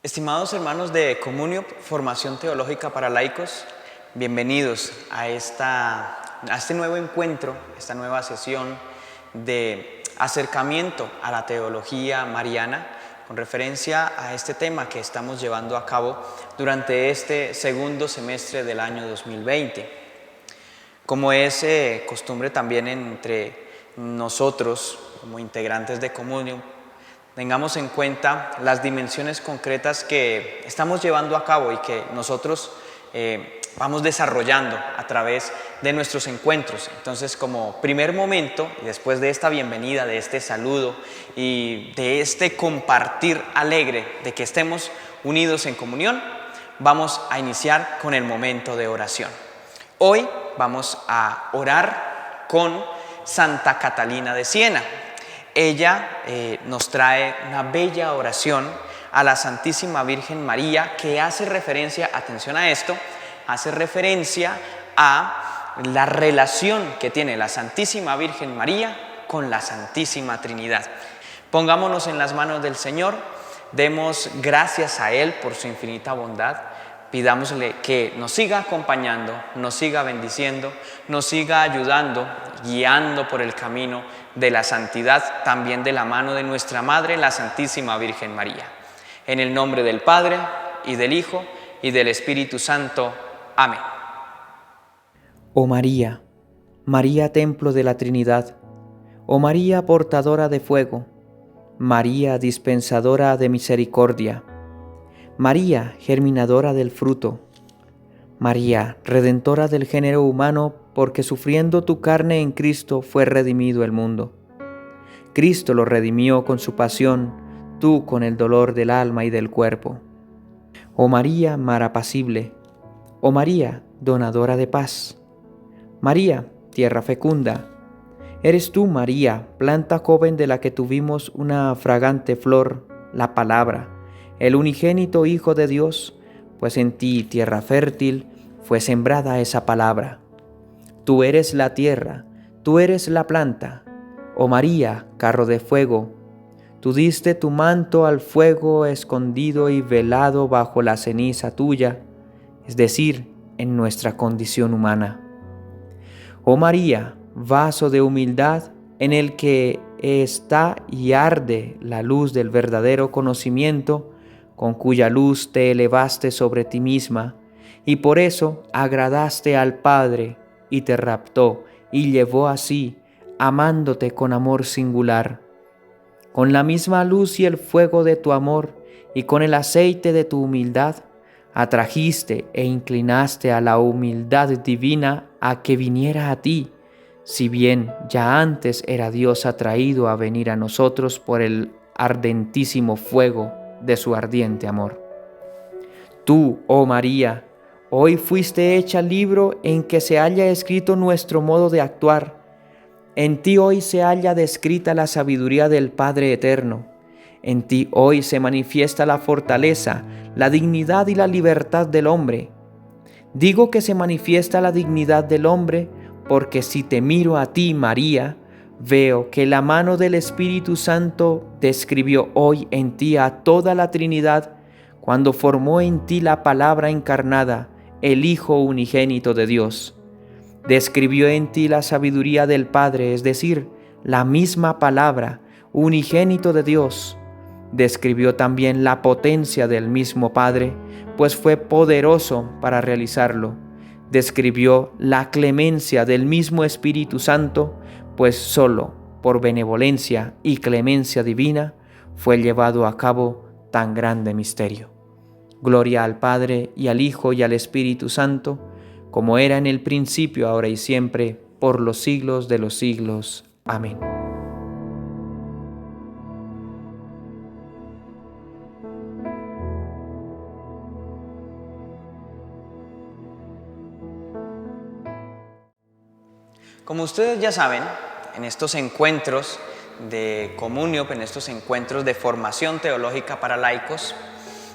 Estimados hermanos de Comunio, Formación Teológica para Laicos, bienvenidos a este nuevo encuentro, esta nueva sesión de acercamiento a la teología mariana con referencia a este tema que estamos llevando a cabo durante este segundo semestre del año 2020. Como es costumbre también entre nosotros, como integrantes de Comunio, tengamos en cuenta las dimensiones concretas que estamos llevando a cabo y que nosotros vamos desarrollando a través de nuestros encuentros. Entonces, como primer momento, y después de esta bienvenida, de este saludo y de este compartir alegre de que estemos unidos en comunión, vamos a iniciar con el momento de oración. Hoy vamos a orar con Santa Catalina de Siena. Ella nos trae una bella oración a la Santísima Virgen María que hace referencia, atención a esto, hace referencia a la relación que tiene la Santísima Virgen María con la Santísima Trinidad. Pongámonos en las manos del Señor, demos gracias a Él por su infinita bondad. Pidámosle que nos siga acompañando, nos siga bendiciendo, nos siga ayudando, guiando por el camino de la santidad, también de la mano de nuestra Madre, la Santísima Virgen María. En el nombre del Padre, y del Hijo, y del Espíritu Santo. Amén. Oh María, María templo de la Trinidad, oh María portadora de fuego, María dispensadora de misericordia, María, germinadora del fruto, María, redentora del género humano, porque sufriendo tu carne en Cristo fue redimido el mundo. Cristo lo redimió con su pasión, tú con el dolor del alma y del cuerpo. Oh María, mar apacible, oh María, donadora de paz, María, tierra fecunda, eres tú, María, planta joven de la que tuvimos una fragante flor, la palabra, el unigénito Hijo de Dios, pues en ti, tierra fértil, fue sembrada esa palabra. Tú eres la tierra, tú eres la planta, oh María, carro de fuego. Tú diste tu manto al fuego escondido y velado bajo la ceniza tuya, es decir, en nuestra condición humana. Oh María, vaso de humildad en el que está y arde la luz del verdadero conocimiento, con cuya luz te elevaste sobre ti misma, y por eso agradaste al Padre, y te raptó, y llevó así, amándote con amor singular. Con la misma luz y el fuego de tu amor, y con el aceite de tu humildad, atrajiste e inclinaste a la humildad divina a que viniera a ti, si bien ya antes era Dios atraído a venir a nosotros por el ardentísimo fuego de su ardiente amor. Tú, oh María, hoy fuiste hecha libro en que se halla escrito nuestro modo de actuar. En ti hoy se halla descrita la sabiduría del Padre Eterno. En ti hoy se manifiesta la fortaleza, la dignidad y la libertad del hombre. Digo que se manifiesta la dignidad del hombre porque si te miro a ti, María, veo que la mano del Espíritu Santo describió hoy en ti a toda la Trinidad cuando formó en ti la palabra encarnada, el Hijo unigénito de Dios. Describió en ti la sabiduría del Padre, es decir, la misma palabra, unigénito de Dios. Describió también la potencia del mismo Padre, pues fue poderoso para realizarlo. Describió la clemencia del mismo Espíritu Santo, pues solo por benevolencia y clemencia divina fue llevado a cabo tan grande misterio. Gloria al Padre, y al Hijo, y al Espíritu Santo, como era en el principio, ahora y siempre, por los siglos de los siglos. Amén. Como ustedes ya saben, en estos encuentros de comunio, en estos encuentros de formación teológica para laicos,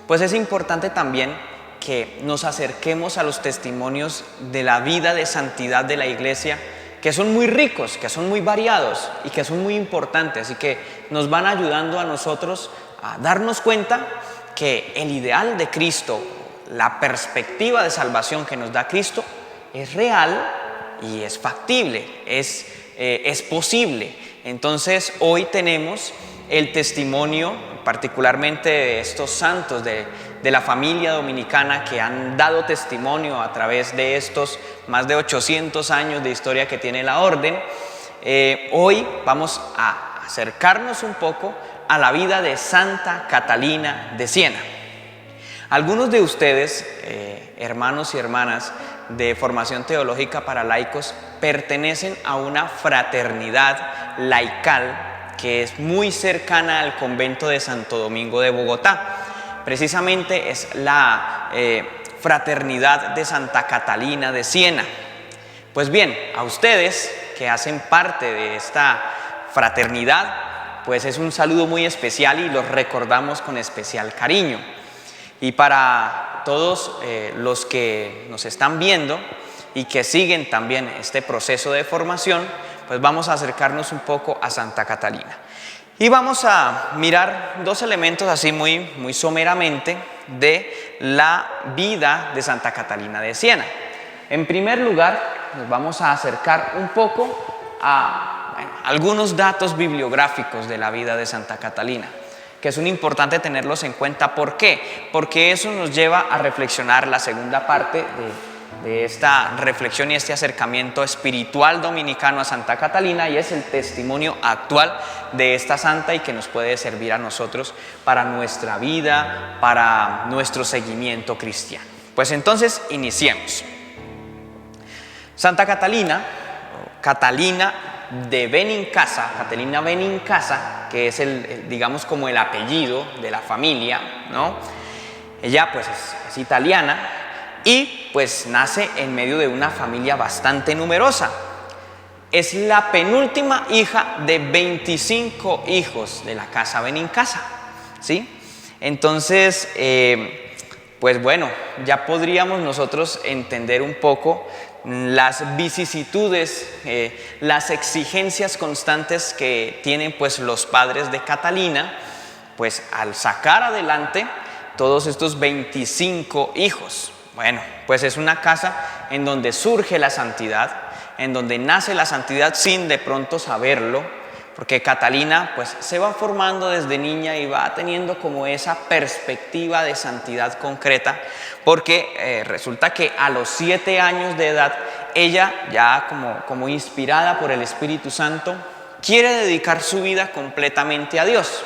pues es importante también que nos acerquemos a los testimonios de la vida de santidad de la Iglesia, que son muy ricos, que son muy variados y que son muy importantes y que nos van ayudando a nosotros a darnos cuenta que el ideal de Cristo, la perspectiva de salvación que nos da Cristo, es real y es factible, es posible. Entonces hoy tenemos el testimonio particularmente de estos santos de la familia dominicana que han dado testimonio a través de estos más de 800 años de historia que tiene la orden. Hoy vamos a acercarnos un poco a la vida de Santa Catalina de Siena. Algunos de ustedes, hermanos y hermanas de Formación Teológica para Laicos, pertenecen a una fraternidad laical que es muy cercana al convento de Santo Domingo de Bogotá. Precisamente es la fraternidad de Santa Catalina de Siena. Pues bien, a ustedes que hacen parte de esta fraternidad, pues es un saludo muy especial y los recordamos con especial cariño. Y para todos los que nos están viendo y que siguen también este proceso de formación, pues vamos a acercarnos un poco a Santa Catalina. Y vamos a mirar dos elementos así muy someramente de la vida de Santa Catalina de Siena. En primer lugar, nos vamos a acercar un poco a algunos datos bibliográficos de la vida de Santa Catalina, que es importante tenerlos en cuenta. ¿Por qué? Porque eso nos lleva a reflexionar la segunda parte de esta reflexión y este acercamiento espiritual dominicano a Santa Catalina, y es el testimonio actual de esta santa y que nos puede servir a nosotros para nuestra vida, para nuestro seguimiento cristiano. Pues entonces iniciemos. Santa Catalina, Catalina de Benincasa, Catalina Benincasa, que es digamos como el apellido de la familia, ¿no? Ella pues es italiana y pues nace en medio de una familia bastante numerosa. Es la penúltima hija de 25 hijos de la casa Benincasa, ¿sí? Entonces, pues bueno, ya podríamos nosotros entender un poco las vicisitudes, las exigencias constantes que tienen pues los padres de Catalina, pues al sacar adelante todos estos 25 hijos. Bueno, pues es una casa en donde surge la santidad, en donde nace la santidad sin de pronto saberlo, porque Catalina pues se va formando desde niña y va teniendo como esa perspectiva de santidad concreta, porque resulta que a los 7 años de edad ella ya como inspirada por el Espíritu Santo quiere dedicar su vida completamente a Dios,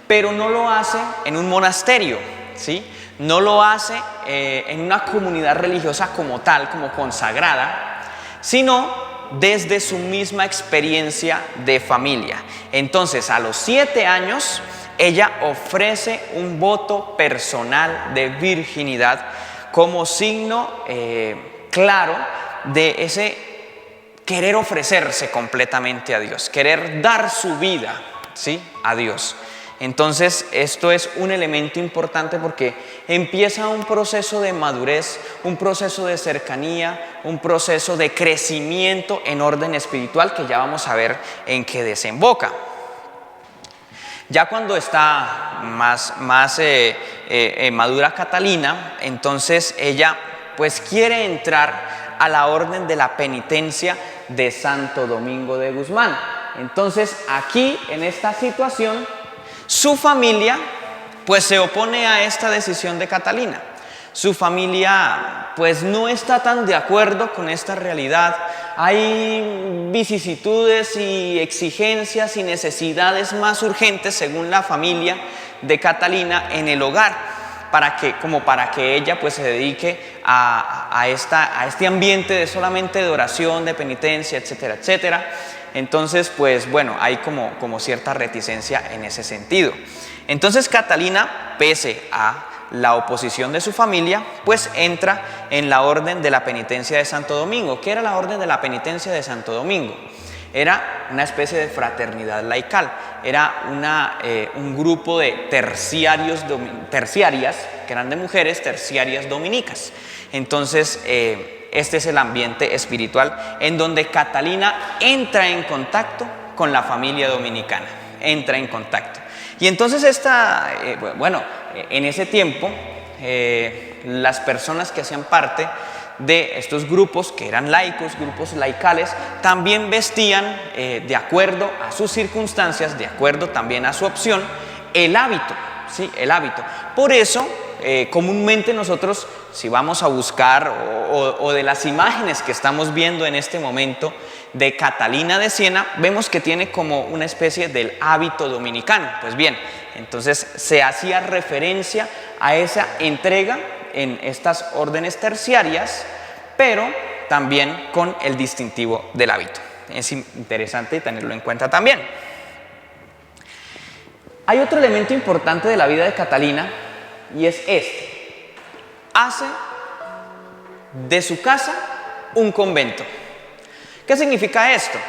pero no lo hace en un monasterio, ¿sí? No lo hace en una comunidad religiosa como tal, como consagrada, sino desde su misma experiencia de familia. Entonces, a los 7 años, ella ofrece un voto personal de virginidad como signo claro de ese querer ofrecerse completamente a Dios, querer dar su vida, ¿sí?, a Dios. Entonces, esto es un elemento importante porque empieza un proceso de madurez, un proceso de cercanía, un proceso de crecimiento en orden espiritual que ya vamos a ver en qué desemboca. Ya cuando está más madura Catalina, entonces ella pues quiere entrar a la orden de la penitencia de Santo Domingo de Guzmán. Entonces, aquí en esta situación, su familia pues se opone a esta decisión de Catalina. Su familia pues no está tan de acuerdo con esta realidad. Hay vicisitudes y exigencias y necesidades más urgentes según la familia de Catalina en el hogar, para que ella pues se dedique a este ambiente de solamente de oración, de penitencia, etcétera, etcétera. Entonces, pues bueno, hay como cierta reticencia en ese sentido. Entonces Catalina, pese a la oposición de su familia, pues entra en la Orden de la Penitencia de Santo Domingo. ¿Qué era la Orden de la Penitencia de Santo Domingo? Era una especie de fraternidad laical, era un grupo de terciarias, que eran de mujeres, terciarias dominicas. Entonces, este es el ambiente espiritual en donde Catalina entra en contacto con la familia dominicana, entra en contacto. Y entonces en ese tiempo, las personas que hacían parte de estos grupos, que eran laicos, grupos laicales, también vestían de acuerdo a sus circunstancias, de acuerdo también a su opción, el hábito, ¿sí? El hábito. Por eso, comúnmente nosotros, si vamos a buscar o de las imágenes que estamos viendo en este momento de Catalina de Siena, vemos que tiene como una especie del hábito dominicano. Pues bien, entonces se hacía referencia a esa entrega en estas órdenes terciarias, pero también con el distintivo del hábito. Es interesante tenerlo en cuenta también. Hay otro elemento importante de la vida de Catalina y es este: hace de su casa un convento. ¿Qué significa esto?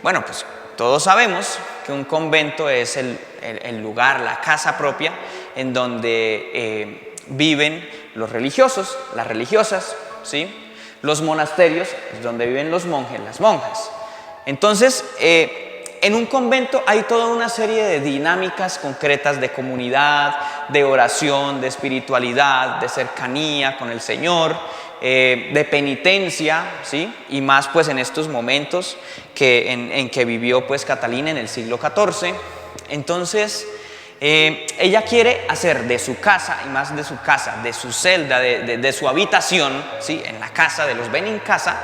Bueno, pues todos sabemos que un convento es el lugar, la casa propia en donde viven los religiosos, las religiosas, ¿sí? Los monasterios, es donde viven los monjes, las monjas. Entonces, en un convento hay toda una serie de dinámicas concretas de comunidad, de oración, de espiritualidad, de cercanía con el Señor, de penitencia, ¿sí? Y más pues en estos momentos en que vivió pues Catalina en el siglo XIV. Entonces, ella quiere hacer de su casa, y más de su casa, de su celda, de su habitación, ¿sí? En la casa de los Benincasa,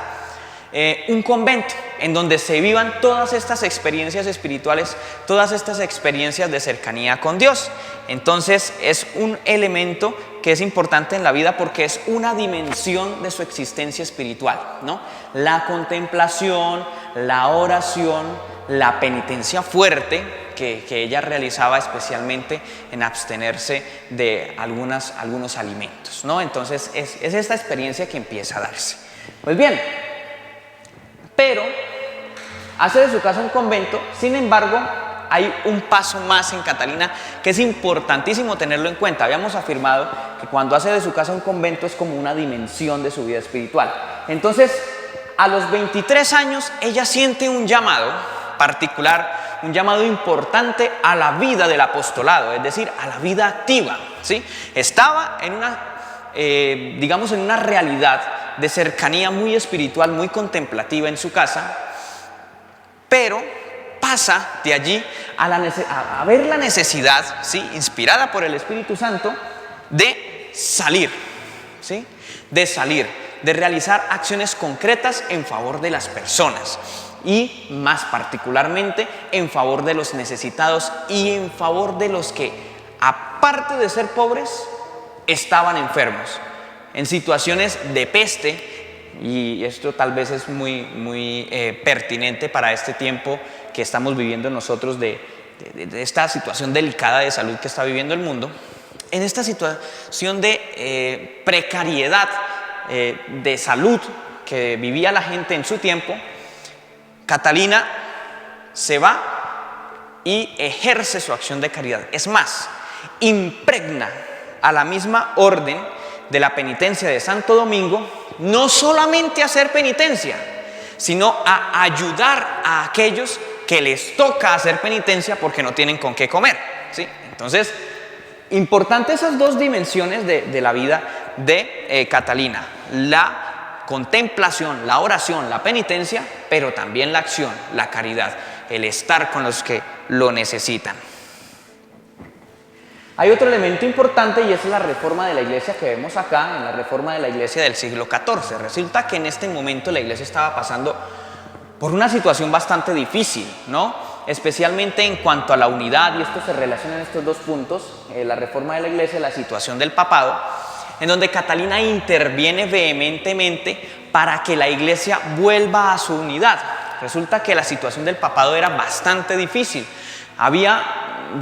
un convento en donde se vivan todas estas experiencias espirituales, todas estas experiencias de cercanía con Dios. Entonces es un elemento que es importante en la vida porque es una dimensión de su existencia espiritual, ¿no? La contemplación, la oración, la penitencia fuerte que ella realizaba, especialmente en abstenerse de algunos alimentos, ¿no? Entonces es esta experiencia que empieza a darse. Pues bien, pero hace de su casa un convento. Sin embargo, hay un paso más en Catalina que es importantísimo tenerlo en cuenta. Habíamos afirmado que cuando hace de su casa un convento es como una dimensión de su vida espiritual. Entonces, a los 23 años, ella siente un llamado particular, un llamado importante a la vida del apostolado, es decir, a la vida activa, ¿sí? Estaba en en una realidad de cercanía muy espiritual, muy contemplativa en su casa, pero pasa de allí a ver la necesidad, ¿sí? Inspirada por el Espíritu Santo, de salir, ¿sí? De realizar acciones concretas en favor de las personas y más particularmente en favor de los necesitados y en favor de los que, aparte de ser pobres, estaban enfermos, en situaciones de peste, y esto tal vez es muy pertinente para este tiempo que estamos viviendo nosotros de esta situación delicada de salud que está viviendo el mundo. En esta situación de precariedad de salud que vivía la gente en su tiempo, Catalina se va y ejerce su acción de caridad. Es más, impregna a la misma orden de la penitencia de Santo Domingo, no solamente a hacer penitencia, sino a ayudar a aquellos que les toca hacer penitencia porque no tienen con qué comer, ¿sí? Entonces, importante esas dos dimensiones de la vida de Catalina: la contemplación, la oración, la penitencia, pero también la acción, la caridad, el estar con los que lo necesitan. Hay otro elemento importante y es la reforma de la iglesia que vemos acá, en la reforma de la iglesia del siglo XIV. Resulta que en este momento la iglesia estaba pasando por una situación bastante difícil, ¿no? Especialmente en cuanto a la unidad, y esto se relaciona en estos dos puntos, la reforma de la iglesia y la situación del papado, en donde Catalina interviene vehementemente para que la iglesia vuelva a su unidad. Resulta que la situación del papado era bastante difícil. Había,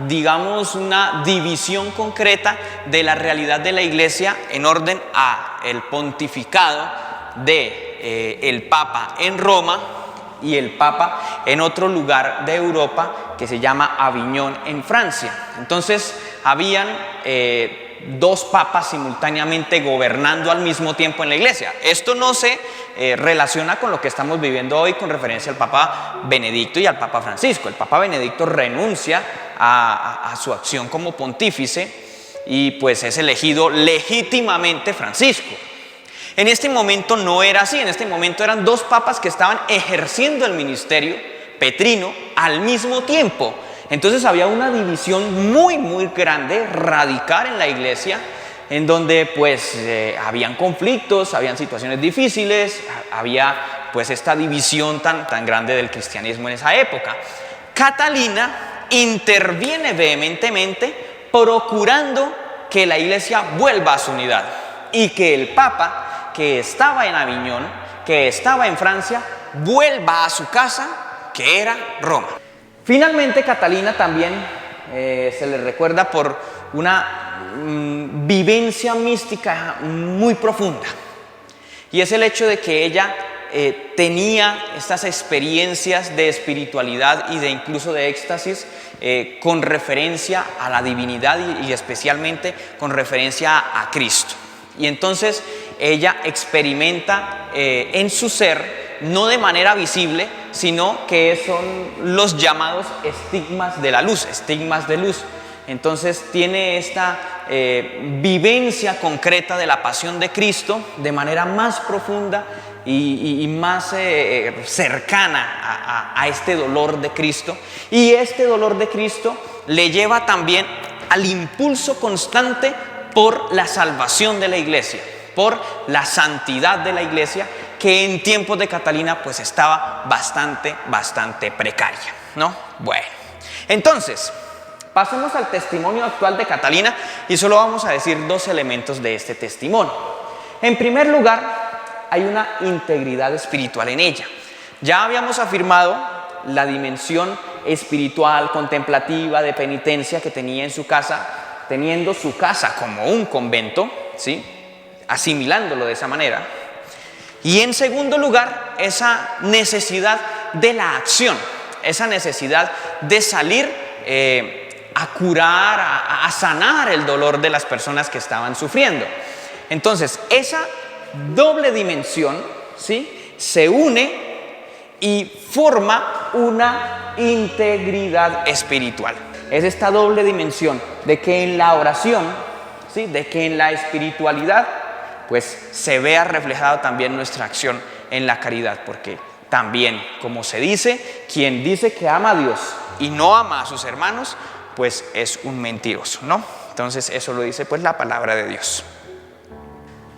digamos, una división concreta de la realidad de la iglesia en orden a el pontificado de el Papa en Roma y el Papa en otro lugar de Europa que se llama Aviñón en Francia. Entonces habían dos papas simultáneamente gobernando al mismo tiempo en la iglesia. Esto no se relaciona con lo que estamos viviendo hoy con referencia al Papa Benedicto y al Papa Francisco. El Papa Benedicto renuncia a su acción como pontífice y pues es elegido legítimamente Francisco. En este momento no era así, en este momento eran dos papas que estaban ejerciendo el ministerio petrino al mismo tiempo. Entonces había una división muy grande, radical en la iglesia, en donde pues habían conflictos, habían situaciones difíciles, había pues esta división tan grande del cristianismo en esa época. Catalina interviene vehementemente procurando que la iglesia vuelva a su unidad y que el papa que estaba en Aviñón, que estaba en Francia, vuelva a su casa, que era Roma. Finalmente, Catalina también se le recuerda por una vivencia mística muy profunda. Y es el hecho de que ella tenía estas experiencias de espiritualidad y de incluso de éxtasis con referencia a la divinidad y especialmente con referencia a Cristo. Y entonces ella experimenta en su ser, no de manera visible, sino que son los llamados estigmas de la luz, estigmas de luz. Entonces tiene esta vivencia concreta de la pasión de Cristo de manera más profunda y más cercana a este dolor de Cristo. Y este dolor de Cristo le lleva también al impulso constante por la salvación de la iglesia, por la santidad de la iglesia, que en tiempos de Catalina pues estaba bastante precaria, ¿no? Bueno, entonces pasemos al testimonio actual de Catalina y solo vamos a decir dos elementos de este testimonio. En primer lugar, hay una integridad espiritual en ella. Ya habíamos afirmado la dimensión espiritual, contemplativa, de penitencia que tenía en su casa, teniendo su casa como un convento, ¿sí? Asimilándolo de esa manera. Y en segundo lugar, esa necesidad de la acción, esa necesidad de salir a curar, a sanar el dolor de las personas que estaban sufriendo. Entonces, esa doble dimensión, ¿sí?, se une y forma una integridad espiritual. Es esta doble dimensión de que en la oración, ¿sí?, de que en la espiritualidad, pues se vea reflejada también nuestra acción en la caridad, porque también, como se dice, quien dice que ama a Dios y no ama a sus hermanos, pues es un mentiroso, ¿no? Entonces eso lo dice pues la palabra de Dios.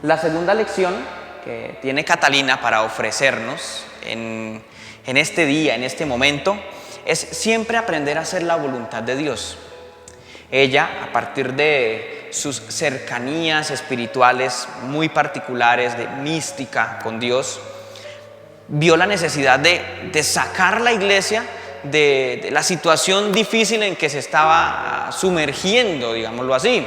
La segunda lección que tiene Catalina para ofrecernos en este día, en este momento, es siempre aprender a hacer la voluntad de Dios. Ella, a partir de sus cercanías espirituales muy particulares, de mística con Dios, vio la necesidad de sacar la iglesia de la situación difícil en que se estaba sumergiendo, digámoslo así,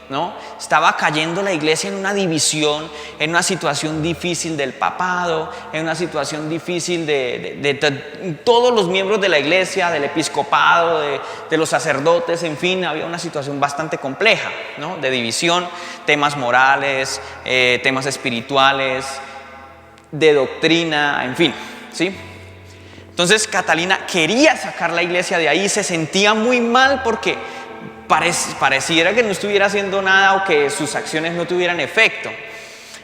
¿no? Estaba cayendo la iglesia en una división, en una situación difícil del papado, en una situación difícil de todos los miembros de la iglesia, del episcopado, de los sacerdotes, en fin, había una situación bastante compleja, ¿no?, de división, temas morales, temas espirituales, de doctrina, en fin, ¿sí? Entonces Catalina quería sacar la iglesia de ahí, se sentía muy mal porque pareciera que no estuviera haciendo nada o que sus acciones no tuvieran efecto.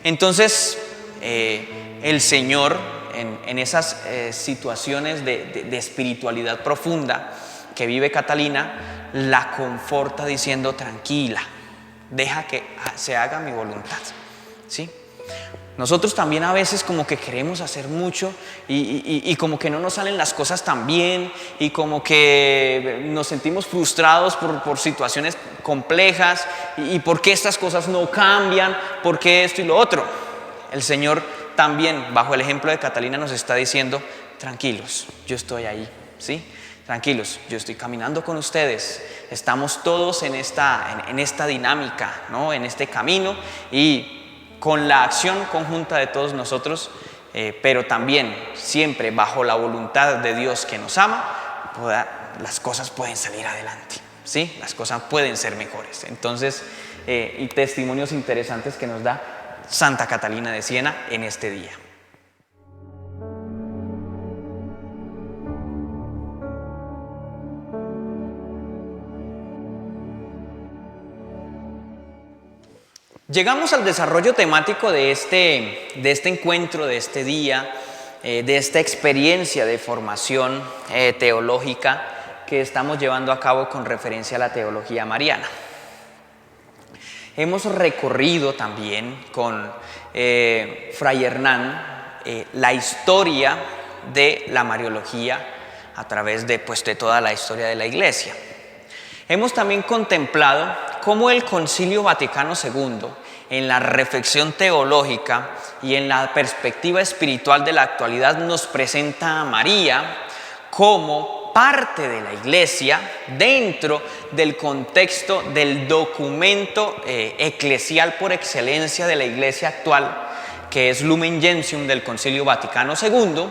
Entonces el Señor en esas situaciones de espiritualidad profunda que vive Catalina, la conforta diciendo: tranquila, deja que se haga mi voluntad, ¿sí? Nosotros también a veces como que queremos hacer mucho y como que no nos salen las cosas tan bien y como que nos sentimos frustrados por situaciones complejas y por qué estas cosas no cambian, por qué esto y lo otro. El Señor también, bajo el ejemplo de Catalina, nos está diciendo: tranquilos, yo estoy ahí, ¿sí? Tranquilos, yo estoy caminando con ustedes, estamos todos en esta dinámica, ¿no?, en este camino, y con la acción conjunta de todos nosotros, pero también siempre bajo la voluntad de Dios que nos ama, las cosas pueden salir adelante, ¿sí? Las cosas pueden ser mejores. Entonces, y testimonios interesantes que nos da Santa Catalina de Siena en este día. Llegamos al desarrollo temático de este encuentro, de este día, de esta experiencia de formación teológica que estamos llevando a cabo con referencia a la teología mariana. Hemos recorrido también con Fray Hernán la historia de la Mariología a través de toda la historia de la Iglesia. Hemos también contemplado cómo el Concilio Vaticano II, en la reflexión teológica y en la perspectiva espiritual de la actualidad, nos presenta a María como parte de la Iglesia dentro del contexto del documento eclesial por excelencia de la Iglesia actual, que es Lumen Gentium del Concilio Vaticano II,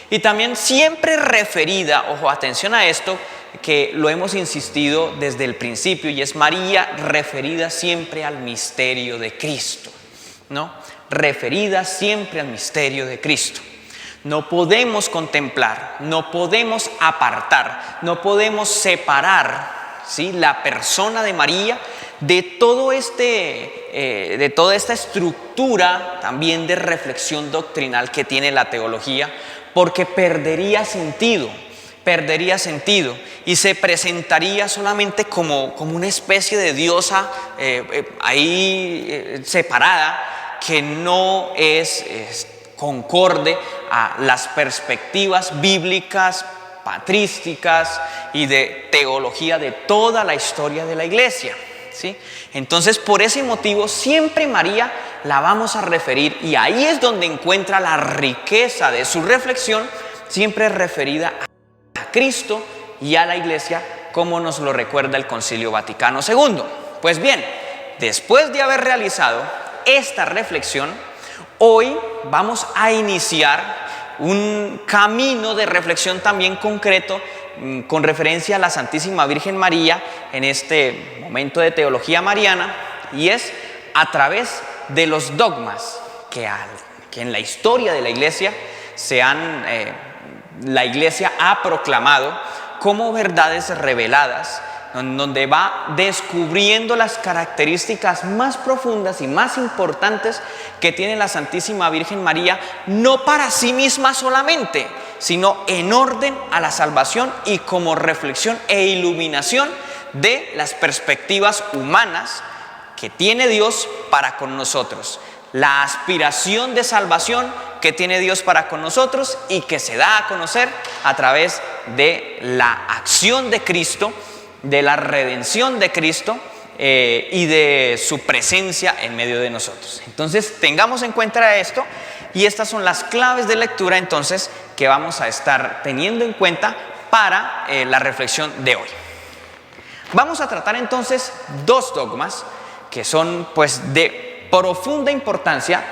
y también siempre referida, ojo, atención a esto, que lo hemos insistido desde el principio, y es María referida siempre al misterio de Cristo, ¿no? Referida siempre al misterio de Cristo. No podemos contemplar, no podemos apartar, no podemos separar, ¿sí?, la persona de María de toda esta estructura también de reflexión doctrinal que tiene la teología, porque perdería sentido y se presentaría solamente como una especie de diosa separada, que no es concorde a las perspectivas bíblicas, patrísticas y de teología de toda la historia de la Iglesia, ¿sí? Entonces, por ese motivo, siempre María la vamos a referir, y ahí es donde encuentra la riqueza de su reflexión, siempre referida a Cristo y a la Iglesia, como nos lo recuerda el Concilio Vaticano II. Pues bien, después de haber realizado esta reflexión, hoy vamos a iniciar un camino de reflexión también concreto con referencia a la Santísima Virgen María en este momento de teología mariana, y es a través de los dogmas que en la historia de la Iglesia la Iglesia ha proclamado como verdades reveladas, donde va descubriendo las características más profundas y más importantes que tiene la Santísima Virgen María, no para sí misma solamente, sino en orden a la salvación y como reflexión e iluminación de las perspectivas humanas que tiene Dios para con nosotros, la aspiración de salvación que tiene Dios para con nosotros y que se da a conocer a través de la acción de Cristo, de la redención de Cristo y de su presencia en medio de nosotros. Entonces, tengamos en cuenta esto, y estas son las claves de lectura entonces que vamos a estar teniendo en cuenta para la reflexión de hoy. Vamos a tratar entonces dos dogmas que son de profunda importancia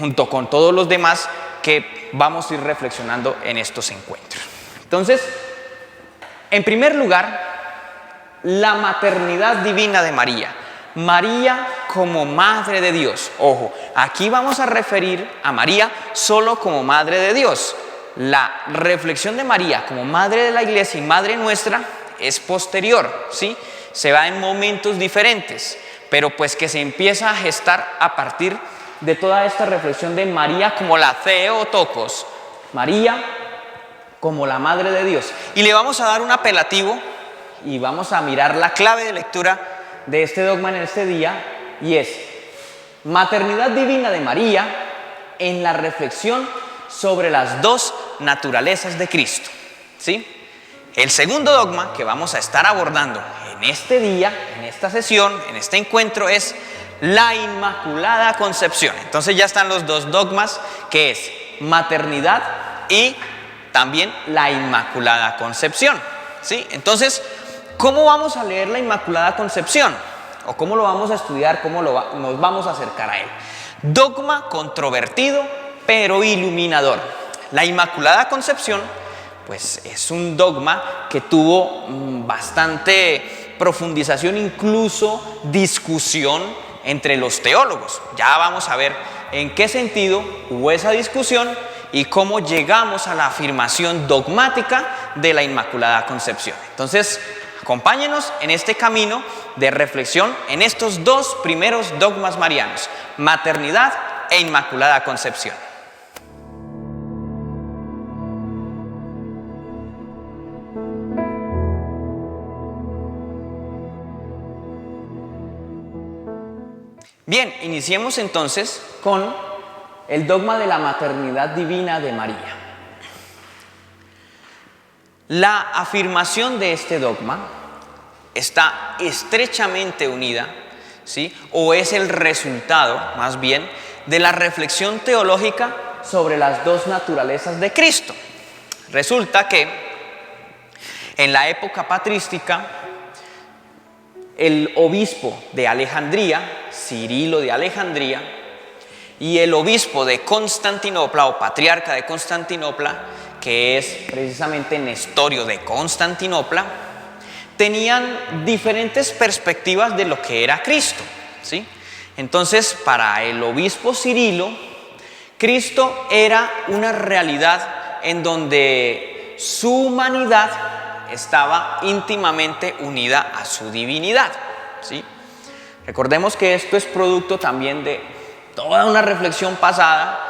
junto con todos los demás que vamos a ir reflexionando en estos encuentros. Entonces, en primer lugar, la maternidad divina de María. María como Madre de Dios. Ojo, aquí vamos a referir a María solo como Madre de Dios. La reflexión de María como Madre de la Iglesia y Madre nuestra es posterior, ¿sí? Se va en momentos diferentes, pero pues que se empieza a gestar a partir de toda esta reflexión de María como la Theotokos, María como la Madre de Dios. Y le vamos a dar un apelativo y vamos a mirar la clave de lectura de este dogma en este día, y es maternidad divina de María en la reflexión sobre las dos naturalezas de Cristo, ¿sí? El segundo dogma que vamos a estar abordando en este día, en esta sesión, en este encuentro, es la Inmaculada Concepción. Entonces ya están los dos dogmas, que es maternidad y también la Inmaculada Concepción, ¿sí? Entonces, ¿cómo vamos a leer la Inmaculada Concepción? ¿O cómo lo vamos a estudiar? ¿Cómo nos vamos a acercar a él? Dogma controvertido, pero iluminador. La Inmaculada Concepción, pues es un dogma que tuvo bastante profundización, incluso discusión entre los teólogos. Ya vamos a ver en qué sentido hubo esa discusión y cómo llegamos a la afirmación dogmática de la Inmaculada Concepción. Entonces, Acompáñenos en este camino de reflexión en estos dos primeros dogmas marianos, maternidad e Inmaculada Concepción. Bien, iniciemos entonces con el dogma de la maternidad divina de María. La afirmación de este dogma está estrechamente unida, ¿sí? O es el resultado, más bien, de la reflexión teológica sobre las dos naturalezas de Cristo. Resulta que en la época patrística, el obispo de Alejandría, Cirilo de Alejandría, y el obispo de Constantinopla o patriarca de Constantinopla, que es precisamente Nestorio de Constantinopla, tenían diferentes perspectivas de lo que era Cristo, ¿sí? Entonces, para el obispo Cirilo, Cristo era una realidad en donde su humanidad estaba íntimamente unida a su divinidad, ¿sí? Recordemos que esto es producto también de toda una reflexión pasada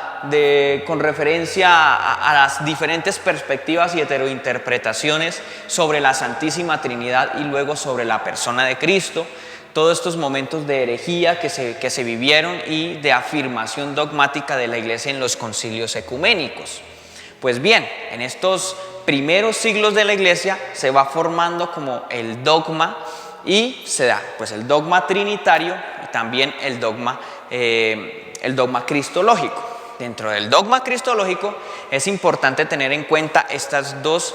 con referencia a las diferentes perspectivas y heterointerpretaciones sobre la Santísima Trinidad y luego sobre la persona de Cristo, todos estos momentos de herejía que se vivieron y de afirmación dogmática de la Iglesia en los concilios ecuménicos. Pues bien, en estos primeros siglos de la Iglesia se va formando como el dogma y se da pues el dogma trinitario y también el dogma cristológico. Dentro del dogma cristológico es importante tener en cuenta estas dos,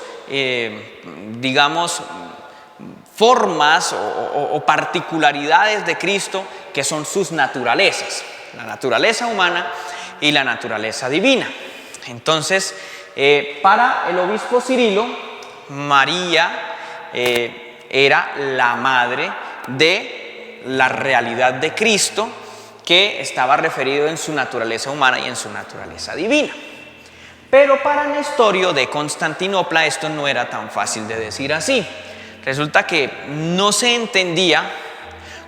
formas o particularidades de Cristo que son sus naturalezas, la naturaleza humana y la naturaleza divina. Entonces, para el obispo Cirilo, María era la madre de la realidad de Cristo, que estaba referido en su naturaleza humana y en su naturaleza divina. Pero para Nestorio de Constantinopla esto no era tan fácil de decir así. Resulta que no se entendía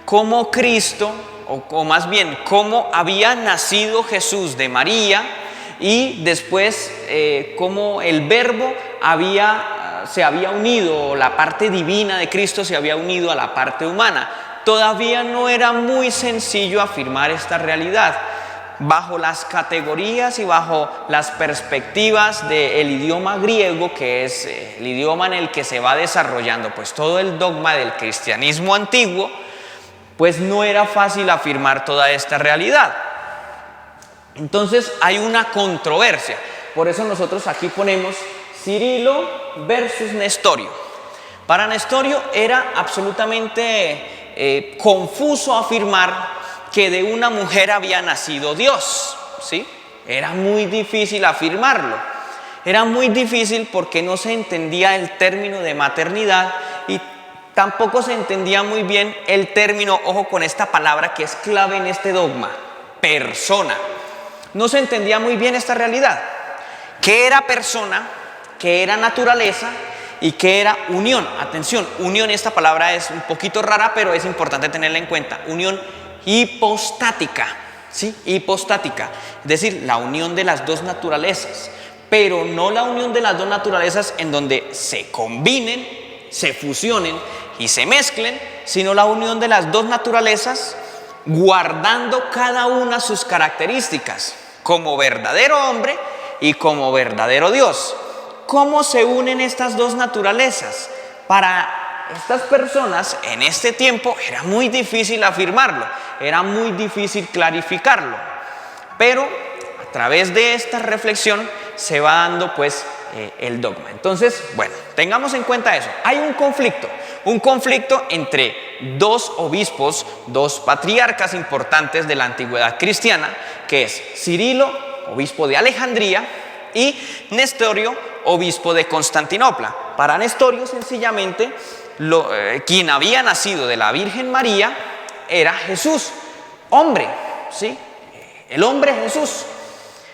cómo Cristo, o más bien cómo había nacido Jesús de María y después cómo el Verbo se había unido, la parte divina de Cristo se había unido a la parte humana. Todavía no era muy sencillo afirmar esta realidad bajo las categorías y bajo las perspectivas del idioma griego, que es el idioma en el que se va desarrollando pues todo el dogma del cristianismo antiguo. Pues no era fácil afirmar toda esta realidad. Entonces hay una controversia. Por eso nosotros aquí ponemos Cirilo versus Nestorio. Para Nestorio era absolutamente confuso afirmar que de una mujer había nacido Dios, ¿sí? Era muy difícil afirmarlo. Era muy difícil porque no se entendía el término de maternidad y tampoco se entendía muy bien el término, ojo con esta palabra que es clave en este dogma, persona. No se entendía muy bien esta realidad. ¿Qué era persona? ¿Qué era naturaleza? ¿Y qué era unión? Atención, unión, esta palabra es un poquito rara, pero es importante tenerla en cuenta. Unión hipostática, ¿sí? Hipostática, es decir, la unión de las dos naturalezas, pero no la unión de las dos naturalezas en donde se combinen, se fusionen y se mezclen, sino la unión de las dos naturalezas guardando cada una sus características, como verdadero hombre y como verdadero Dios. ¿Cómo se unen estas dos naturalezas? Para estas personas en este tiempo era muy difícil afirmarlo, era muy difícil clarificarlo, pero a través de esta reflexión se va dando pues el dogma. Entonces, bueno, tengamos en cuenta eso. Hay un conflicto entre dos obispos, dos patriarcas importantes de la antigüedad cristiana, que es Cirilo, obispo de Alejandría, y Nestorio, obispo de Constantinopla. Para Nestorio, sencillamente, quien había nacido de la Virgen María era Jesús, hombre, ¿sí? El hombre Jesús.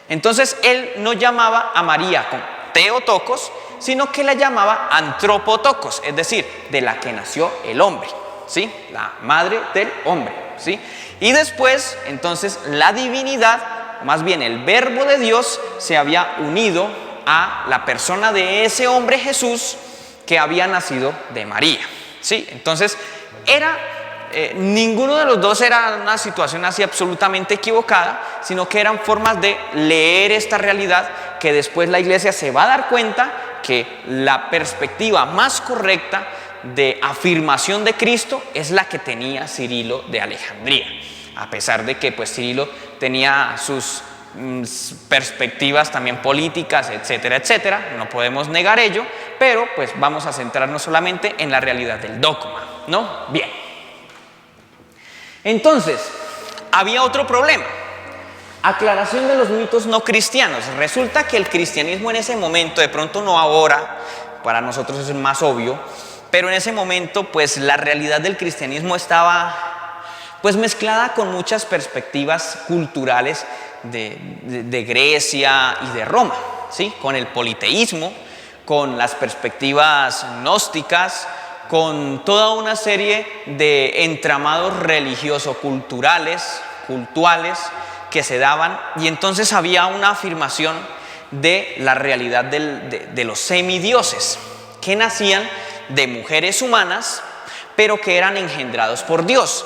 Entonces, él no llamaba a María con Theotokos, sino que la llamaba antropotokos, es decir, de la que nació el hombre, ¿sí? La madre del hombre, ¿sí? Y después, entonces, la divinidad, más bien el verbo de Dios, se había unido a la persona de ese hombre Jesús que había nacido de María, ¿sí? Entonces, ninguno de los dos era una situación así absolutamente equivocada, sino que eran formas de leer esta realidad que después la iglesia se va a dar cuenta que la perspectiva más correcta de afirmación de Cristo es la que tenía Cirilo de Alejandría, a pesar de que pues Cirilo tenía sus perspectivas también políticas, etcétera, etcétera, no podemos negar ello, pero pues vamos a centrarnos solamente en la realidad del dogma, ¿no? Bien. Entonces, había otro problema. Aclaración de los mitos no cristianos. Resulta que el cristianismo en ese momento, de pronto no ahora, para nosotros es más obvio, pero en ese momento pues la realidad del cristianismo estaba pues mezclada con muchas perspectivas culturales de Grecia y de Roma, ¿sí? Con el politeísmo, con las perspectivas gnósticas, con toda una serie de entramados religioso-culturales, que se daban, y entonces había una afirmación de la realidad de los semidioses, que nacían de mujeres humanas, pero que eran engendrados por Dios.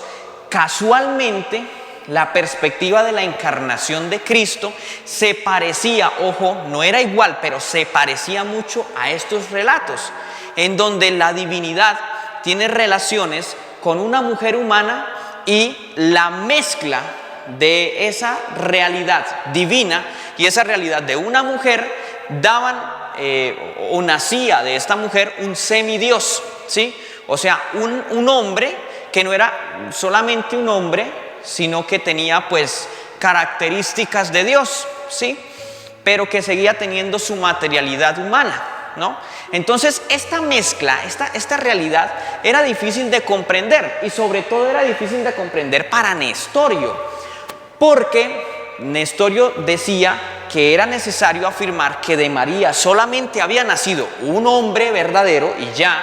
Casualmente, la perspectiva de la encarnación de Cristo se parecía, ojo, no era igual, pero se parecía mucho a estos relatos, en donde la divinidad tiene relaciones con una mujer humana y la mezcla de esa realidad divina y esa realidad de una mujer daban o nacía de esta mujer un semidios, ¿sí? O sea, un hombre que no era solamente un hombre, sino que tenía pues características de Dios, ¿sí? Pero que seguía teniendo su materialidad humana, ¿no? Entonces esta mezcla, esta realidad era difícil de comprender, y sobre todo era difícil de comprender para Nestorio, porque Nestorio decía que era necesario afirmar que de María solamente había nacido un hombre verdadero y ya,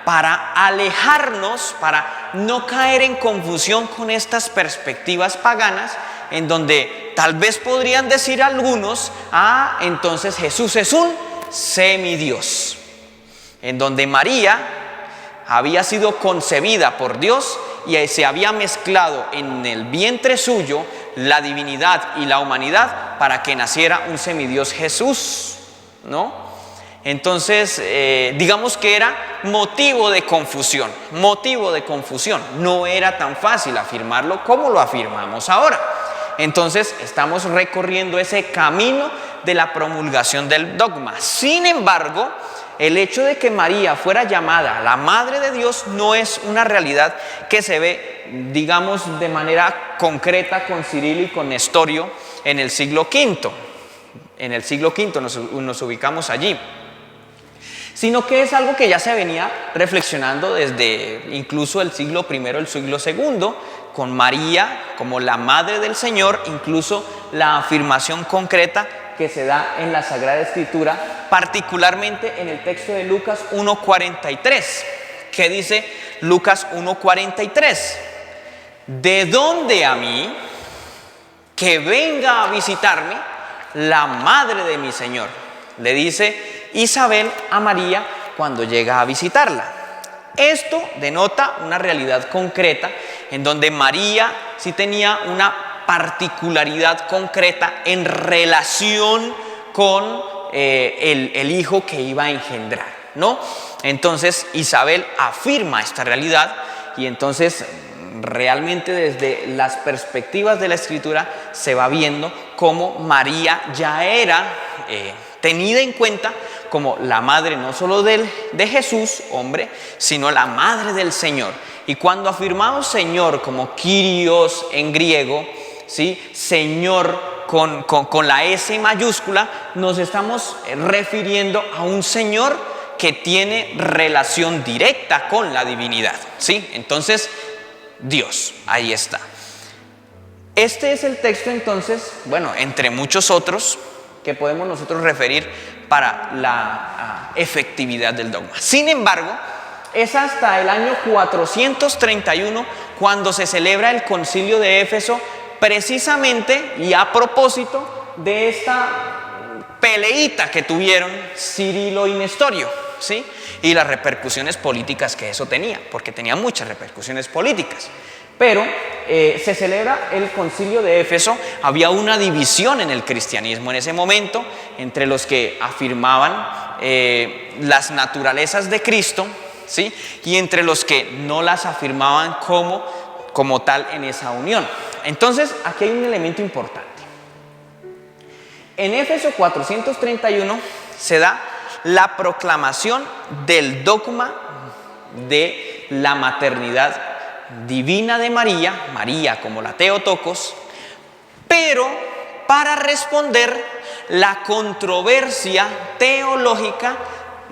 para alejarnos, para no caer en confusión con estas perspectivas paganas, en donde tal vez podrían decir algunos, entonces Jesús es un semidios, en donde María había sido concebida por Dios y se había mezclado en el vientre suyo la divinidad y la humanidad para que naciera un semidios Jesús, ¿no? Entonces, digamos que era motivo de confusión, no era tan fácil afirmarlo como lo afirmamos ahora. Entonces, estamos recorriendo ese camino de la promulgación del dogma. Sin embargo, el hecho de que María fuera llamada la Madre de Dios no es una realidad que se ve, digamos, de manera concreta con Cirilo y con Nestorio en el siglo V. En el siglo V nos ubicamos allí. Sino que es algo que ya se venía reflexionando desde incluso el siglo I, el siglo II, con María como la Madre del Señor, incluso la afirmación concreta que se da en la Sagrada Escritura, particularmente en el texto de Lucas 1:43, que dice Lucas 1:43, ¿de dónde a mí que venga a visitarme la madre de mi Señor? Le dice Isabel a María cuando llega a visitarla. Esto denota una realidad concreta en donde María sí tenía una particularidad concreta en relación con el hijo que iba a engendrar, ¿no? Entonces Isabel afirma esta realidad, y entonces realmente desde las perspectivas de la Escritura se va viendo cómo María ya era tenida en cuenta como la madre no solo de Jesús, hombre, sino la madre del Señor. Y cuando afirmamos Señor como Kyrios en griego, ¿sí? Señor con la S mayúscula, nos estamos refiriendo a un Señor que tiene relación directa con la divinidad, ¿sí? Entonces, Dios, ahí está. Este es el texto entonces, bueno, entre muchos otros que podemos nosotros referir para la efectividad del dogma. Sin embargo, es hasta el año 431 cuando se celebra el Concilio de Éfeso, precisamente y a propósito de esta peleita que tuvieron Cirilo y Nestorio, ¿sí? Y las repercusiones políticas que eso tenía, porque tenía muchas repercusiones políticas. Pero se celebra el Concilio de Éfeso. Había una división en el cristianismo en ese momento entre los que afirmaban las naturalezas de Cristo, ¿sí? Y entre los que no las afirmaban como tal en esa unión. Entonces, aquí hay un elemento importante. En Éfeso 431 se da la proclamación del dogma de la maternidad divina de María, María como la Theotokos, pero para responder la controversia teológica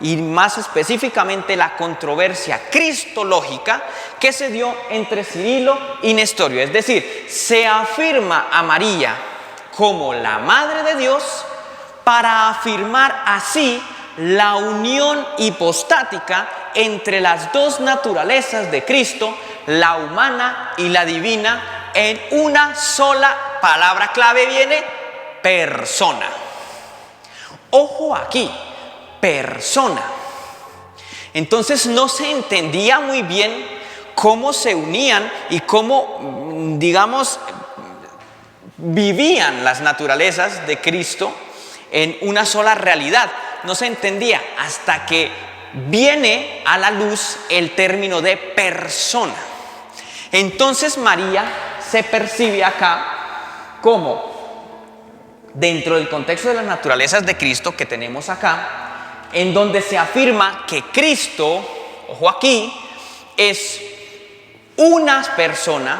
y más específicamente la controversia cristológica que se dio entre Cirilo y Nestorio. Es decir, se afirma a María como la Madre de Dios para afirmar así la unión hipostática entre las dos naturalezas de Cristo, la humana y la divina, en una sola palabra clave viene persona. Ojo aquí, persona. Entonces no se entendía muy bien cómo se unían y cómo, digamos, vivían las naturalezas de Cristo en una sola realidad. No se entendía hasta que viene a la luz el término de persona. Entonces María se percibe acá como, dentro del contexto de las naturalezas de Cristo que tenemos acá, en donde se afirma que Cristo, ojo aquí, es una persona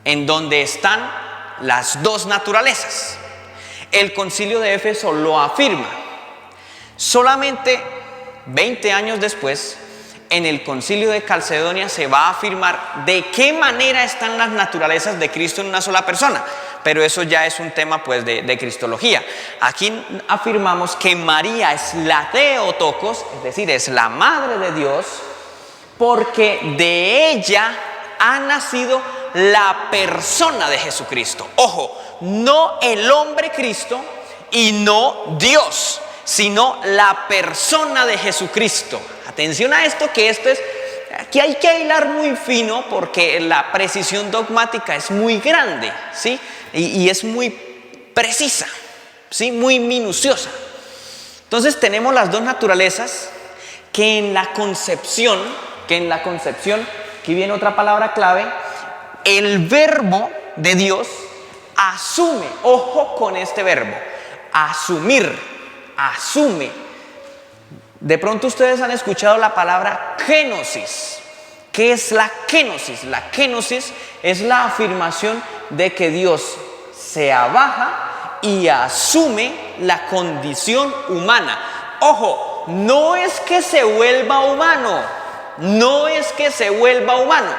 en donde están las dos naturalezas. El Concilio de Éfeso lo afirma. Solamente 20 años después, en el Concilio de Calcedonia se va a afirmar de qué manera están las naturalezas de Cristo en una sola persona. Pero eso ya es un tema pues de cristología. Aquí afirmamos que María es la Theotokos, es decir, es la Madre de Dios, porque de ella ha nacido la persona de Jesucristo. Ojo, no el hombre Cristo y no Dios, sino la persona de Jesucristo. Atención a esto, que aquí hay que hilar muy fino porque la precisión dogmática es muy grande, ¿sí? Y es muy precisa, ¿sí? Muy minuciosa. Entonces tenemos las dos naturalezas que en la concepción, aquí viene otra palabra clave, el verbo de Dios asume, ojo con este verbo, asumir, asume. De pronto ustedes han escuchado la palabra kenosis. ¿Qué es la kenosis? La kenosis es la afirmación de que Dios se abaja y asume la condición humana. Ojo, no es que se vuelva humano, no es que se vuelva humano.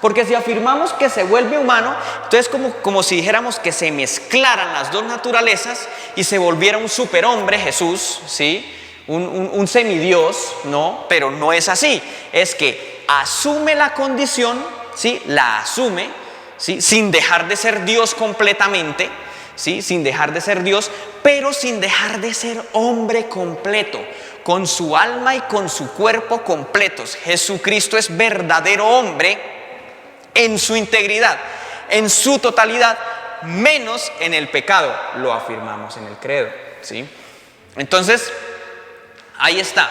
Porque si afirmamos que se vuelve humano, entonces como si dijéramos que se mezclaran las dos naturalezas y se volviera un superhombre Jesús, ¿sí? Un semidios, no, pero no es así. Es que asume la condición, ¿sí? La asume, ¿sí? Sin dejar de ser Dios completamente, ¿sí? Sin dejar de ser Dios, pero sin dejar de ser hombre completo, con su alma y con su cuerpo completos. Jesucristo es verdadero hombre en su integridad, en su totalidad, menos en el pecado. Lo afirmamos en el credo, ¿sí? Entonces, ahí está.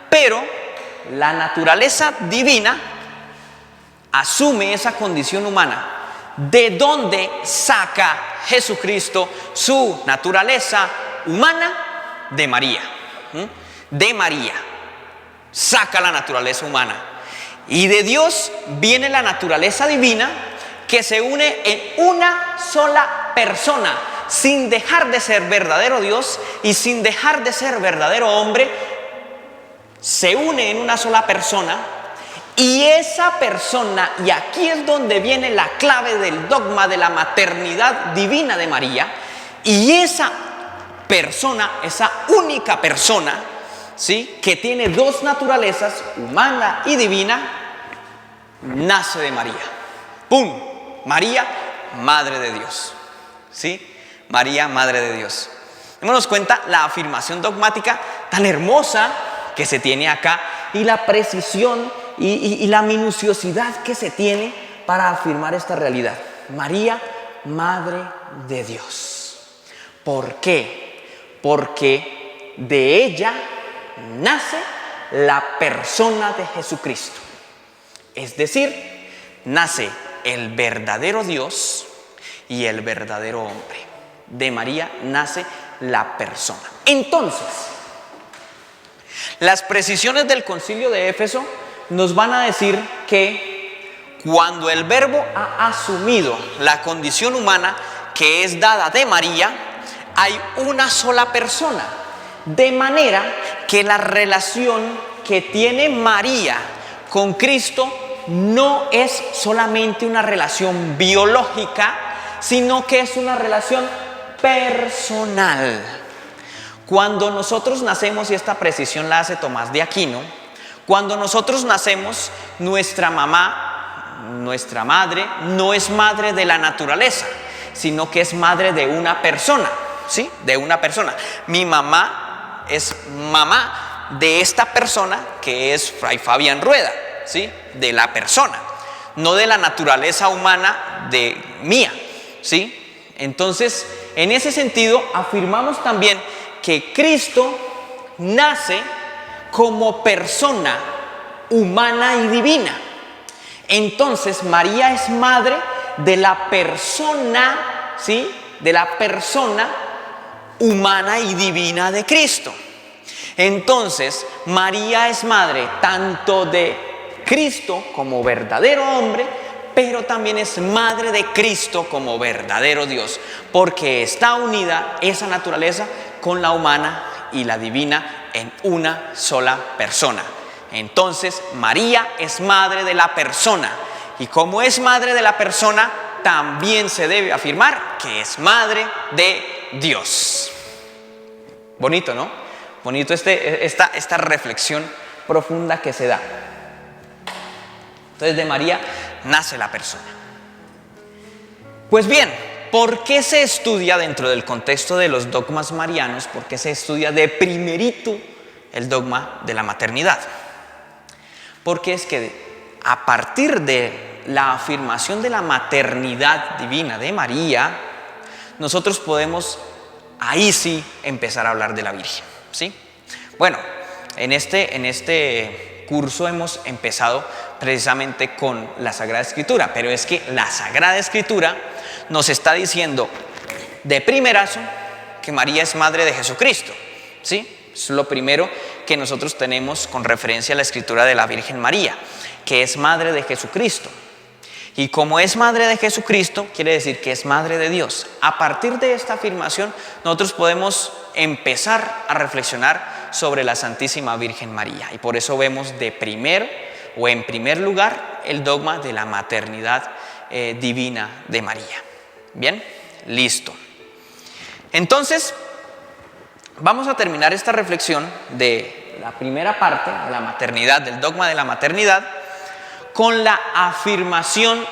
Pero la naturaleza divina asume esa condición humana. ¿De dónde saca Jesucristo su naturaleza humana? De María. De María. Saca la naturaleza humana. Y de Dios viene la naturaleza divina que se une en una sola persona, sin dejar de ser verdadero Dios y sin dejar de ser verdadero hombre. Se une en una sola persona, y esa persona, y aquí es donde viene la clave del dogma de la maternidad divina de María, y esa persona, esa única persona, ¿sí?, que tiene dos naturalezas, humana y divina, nace de María. ¡Pum! María, Madre de Dios. ¿Sí? María, Madre de Dios. Démonos cuenta la afirmación dogmática tan hermosa que se tiene acá y la precisión y la minuciosidad que se tiene para afirmar esta realidad. María, Madre de Dios. ¿Por qué? Porque de ella nace la persona de Jesucristo. Es decir, nace el verdadero Dios y el verdadero hombre. De María nace la persona. Entonces, las precisiones del Concilio de Éfeso nos van a decir que cuando el Verbo ha asumido la condición humana que es dada de María, hay una sola persona. De manera que la relación que tiene María con Cristo no es solamente una relación biológica, sino que es una relación personal. Cuando nosotros nacemos, y esta precisión la hace Tomás de Aquino, cuando nosotros nacemos, nuestra mamá, nuestra madre, no es madre de la naturaleza, sino que es madre de una persona, ¿sí? De una persona. Mi mamá es mamá de esta persona que es Fray Fabián Rueda, ¿sí? De la persona, no de la naturaleza humana de mía, ¿sí? Entonces, en ese sentido, afirmamos también que Cristo nace como persona humana y divina. Entonces, María es madre de la persona, ¿sí?, de la persona humana y divina de Cristo. Entonces, María es madre tanto de Cristo como verdadero hombre, pero también es madre de Cristo como verdadero Dios, porque está unida esa naturaleza con la humana y la divina en una sola persona. Entonces, María es madre de la persona, y como es madre de la persona, también se debe afirmar que es madre de Dios. Bonito, ¿no? Bonito esta reflexión profunda que se da. Entonces, de María nace la persona. Pues bien, ¿por qué se estudia dentro del contexto de los dogmas marianos? ¿Por qué se estudia de primerito el dogma de la maternidad? Porque es que a partir de la afirmación de la maternidad divina de María, nosotros podemos ahí sí empezar a hablar de la Virgen, ¿sí? Bueno, en este curso hemos empezado precisamente con la Sagrada Escritura, pero es que la Sagrada Escritura nos está diciendo de primerazo que María es madre de Jesucristo, ¿sí? Es lo primero que nosotros tenemos con referencia a la Escritura de la Virgen María, que es madre de Jesucristo. Y como es madre de Jesucristo, quiere decir que es madre de Dios. A partir de esta afirmación, nosotros podemos empezar a reflexionar sobre la Santísima Virgen María. Y por eso vemos en primer lugar el dogma de la maternidad divina de María. Bien, listo. Entonces, vamos a terminar esta reflexión de la primera parte de la maternidad, del dogma de la maternidad, con la afirmación,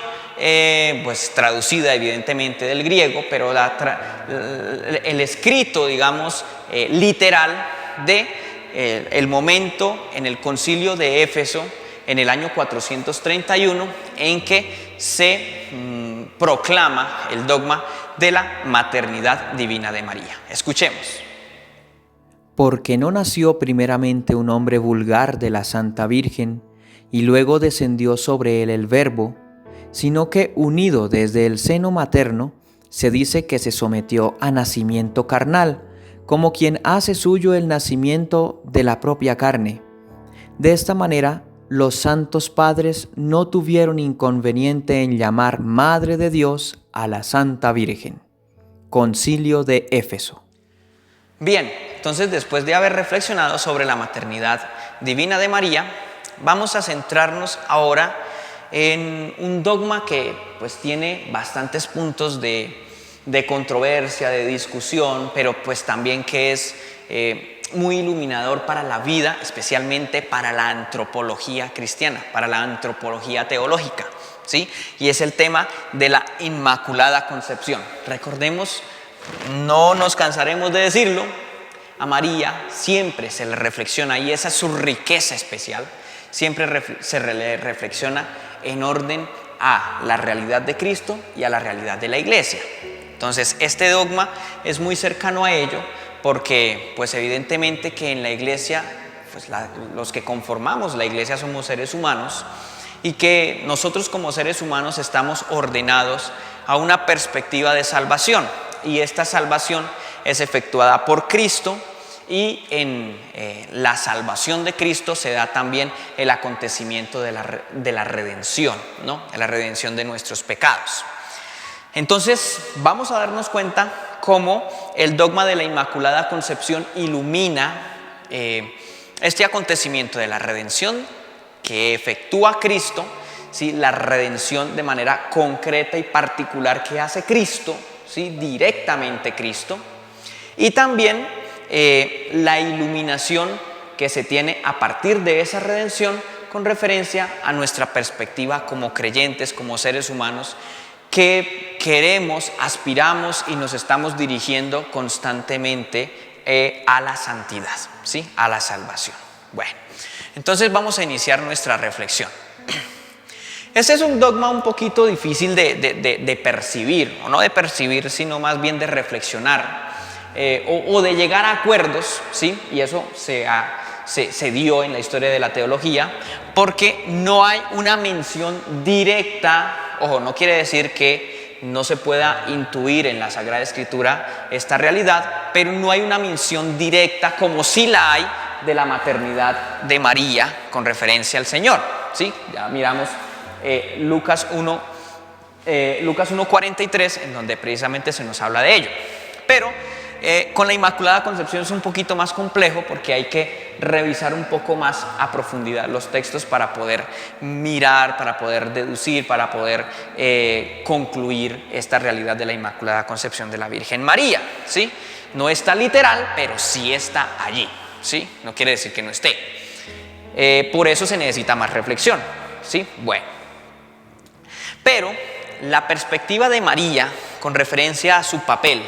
pues traducida evidentemente del griego, pero el escrito, digamos, literal de el momento en el Concilio de Éfeso en el año 431 en que se proclama el dogma de la maternidad divina de María. Escuchemos. Porque no nació primeramente un hombre vulgar de la Santa Virgen, y luego descendió sobre él el Verbo, sino que unido desde el seno materno, se dice que se sometió a nacimiento carnal, como quien hace suyo el nacimiento de la propia carne. De esta manera, los santos padres no tuvieron inconveniente en llamar Madre de Dios a la Santa Virgen. Concilio de Éfeso. Bien, entonces después de haber reflexionado sobre la maternidad divina de María, vamos a centrarnos ahora en un dogma que pues tiene bastantes puntos de de controversia, de discusión, pero pues también que es muy iluminador para la vida, especialmente para la antropología cristiana, para la antropología teológica, ¿sí? Y es el tema de la Inmaculada Concepción. Recordemos, no nos cansaremos de decirlo, a María siempre se le reflexiona, y esa es su riqueza especial, siempre se le reflexiona en orden a la realidad de Cristo y a la realidad de la Iglesia. Entonces, este dogma es muy cercano a ello, porque pues evidentemente que en la Iglesia, pues los que conformamos la Iglesia somos seres humanos, y que nosotros como seres humanos estamos ordenados a una perspectiva de salvación, y esta salvación es efectuada por Cristo, y en la salvación de Cristo se da también el acontecimiento de la redención, ¿no? De la redención de nuestros pecados. Entonces vamos a darnos cuenta cómo el dogma de la Inmaculada Concepción ilumina este acontecimiento de la redención que efectúa Cristo, ¿sí? La redención de manera concreta y particular que hace Cristo, ¿sí? Directamente Cristo, y también la iluminación que se tiene a partir de esa redención con referencia a nuestra perspectiva como creyentes, como seres humanos, que queremos, aspiramos y nos estamos dirigiendo constantemente a la santidad, ¿sí? A la salvación. Bueno, entonces vamos a iniciar nuestra reflexión. Este es un dogma un poquito difícil de percibir, o no de percibir, sino más bien de reflexionar, o de llegar a acuerdos, ¿sí? Y eso se dio en la historia de la teología, porque no hay una mención directa. Ojo, no quiere decir que no se pueda intuir en la Sagrada Escritura esta realidad, pero no hay una mención directa, como sí la hay, de la maternidad de María con referencia al Señor, ¿sí? Ya miramos Lucas 1:43, en donde precisamente se nos habla de ello. Pero con la Inmaculada Concepción es un poquito más complejo, porque hay que revisar un poco más a profundidad los textos para poder mirar, para poder deducir, para poder concluir esta realidad de la Inmaculada Concepción de la Virgen María, ¿sí? No está literal, pero sí está allí, ¿sí? No quiere decir que no esté. Por eso se necesita más reflexión, ¿sí? Bueno, pero la perspectiva de María con referencia a su papel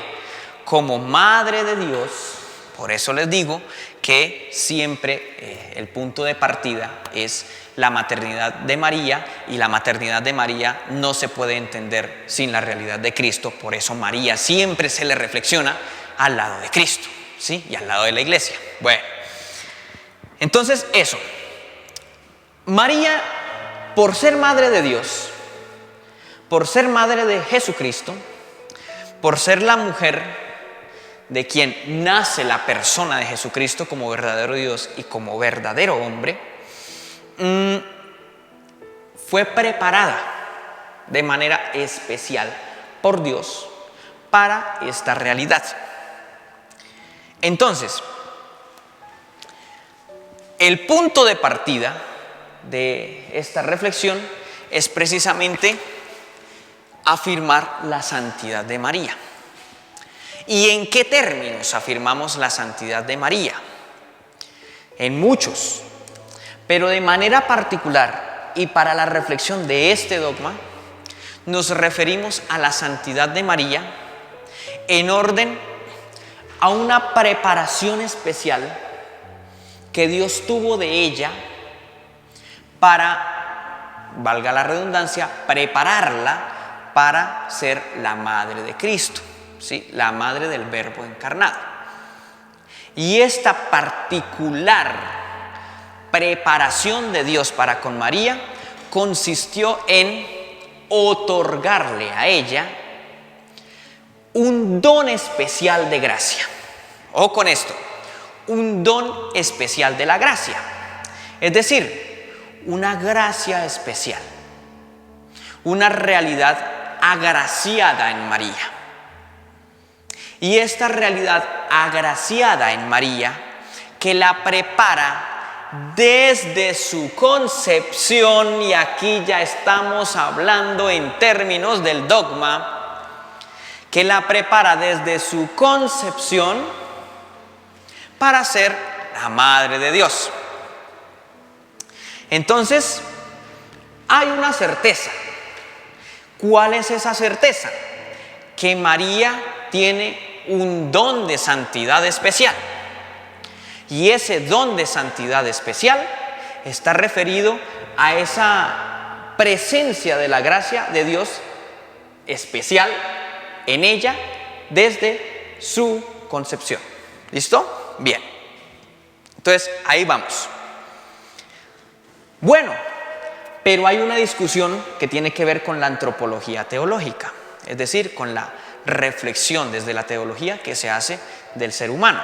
como Madre de Dios, por eso les digo que siempre el punto de partida es la maternidad de María, y la maternidad de María no se puede entender sin la realidad de Cristo. Por eso María siempre se le reflexiona al lado de Cristo, ¿sí? Y al lado de la Iglesia. Bueno, entonces eso, María, por ser Madre de Dios, por ser Madre de Jesucristo, por ser la mujer de quien nace la persona de Jesucristo como verdadero Dios y como verdadero hombre, fue preparada de manera especial por Dios para esta realidad. Entonces, el punto de partida de esta reflexión es precisamente afirmar la santidad de María. ¿Y en qué términos afirmamos la santidad de María? En muchos, pero de manera particular y para la reflexión de este dogma, nos referimos a la santidad de María en orden a una preparación especial que Dios tuvo de ella para, valga la redundancia, prepararla para ser la madre de Cristo, ¿sí? La madre del Verbo encarnado. Y esta particular preparación de Dios para con María consistió en otorgarle a ella un don especial de gracia. Ojo con esto, un don especial de la gracia, es decir, una gracia especial, una realidad agraciada en María. Y esta realidad agraciada en María, que la prepara desde su concepción, y aquí ya estamos hablando en términos del dogma, que la prepara desde su concepción para ser la madre de Dios. Entonces, hay una certeza. ¿Cuál es esa certeza? Que María tiene un don de santidad especial. Y ese don de santidad especial está referido a esa presencia de la gracia de Dios especial en ella desde su concepción. ¿Listo? Bien. Entonces, ahí vamos. Bueno, pero hay una discusión que tiene que ver con la antropología teológica, es decir, con la reflexión desde la teología que se hace del ser humano.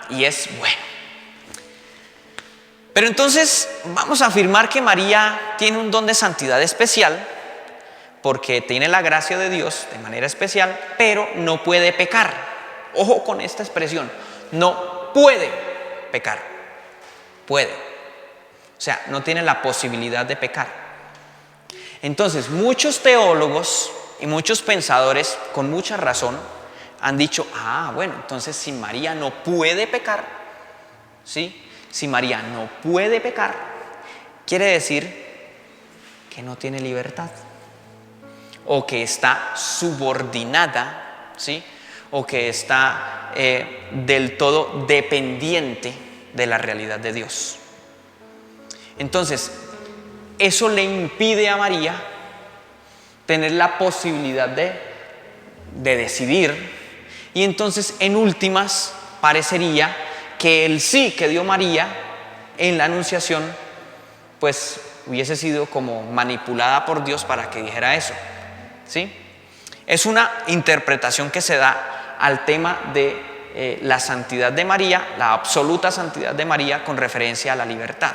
Y es bueno. Pero entonces vamos a afirmar que María tiene un don de santidad especial porque tiene la gracia de Dios de manera especial, pero no puede pecar. Ojo con esta expresión, no puede pecar, puede. O sea, no tiene la posibilidad de pecar. Entonces, muchos teólogos y muchos pensadores, con mucha razón, han dicho, bueno, entonces si María no puede pecar, ¿sí? Si María no puede pecar, quiere decir que no tiene libertad, o que está subordinada, ¿sí? O que está del todo dependiente de la realidad de Dios. Entonces, eso le impide a María tener la posibilidad de decidir, y entonces en últimas parecería que el sí que dio María en la anunciación pues hubiese sido como manipulada por Dios para que dijera eso, ¿sí? Es una interpretación que se da al tema de la santidad de María, la absoluta santidad de María con referencia a la libertad.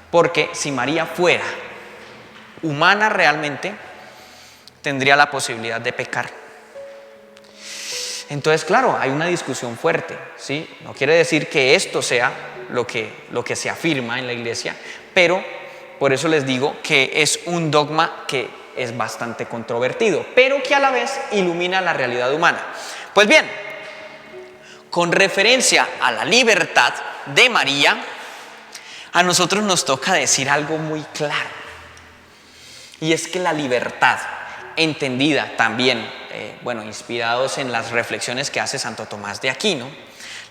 Porque si María fuera humana realmente, tendría la posibilidad de pecar. Entonces, claro, hay una discusión fuerte, ¿sí? No quiere decir que esto sea lo que se afirma en la iglesia, pero por eso les digo que es un dogma que es bastante controvertido, pero que a la vez ilumina la realidad humana. Pues bien, con referencia a la libertad de María, a nosotros nos toca decir algo muy claro, y es que la libertad, entendida también, inspirados en las reflexiones que hace Santo Tomás de Aquino,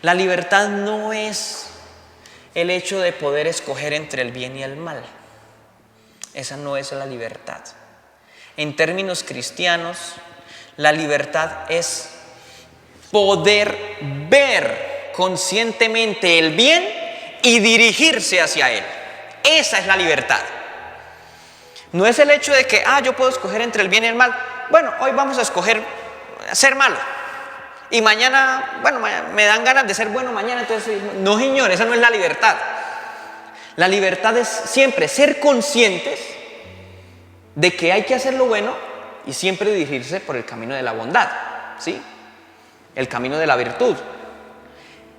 la libertad no es el hecho de poder escoger entre el bien y el mal. Esa no es la libertad. En términos cristianos, la libertad es poder ver conscientemente el bien y dirigirse hacia él. Esa es la libertad. No es el hecho de que, yo puedo escoger entre el bien y el mal. Bueno, hoy vamos a escoger ser malo. Y mañana, me dan ganas de ser bueno mañana, entonces, no, señor, esa no es la libertad. La libertad es siempre ser conscientes de que hay que hacer lo bueno y siempre dirigirse por el camino de la bondad, ¿sí? El camino de la virtud.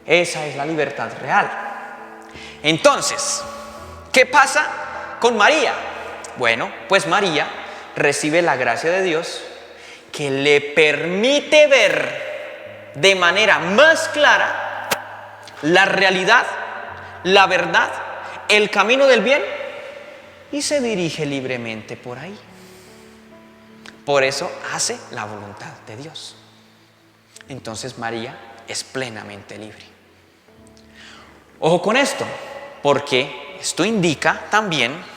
Esa es la libertad real. Entonces, ¿qué pasa con María? Bueno, pues María recibe la gracia de Dios que le permite ver de manera más clara la realidad, la verdad, el camino del bien, y se dirige libremente por ahí. Por eso hace la voluntad de Dios. Entonces María es plenamente libre. Ojo con esto, porque esto indica también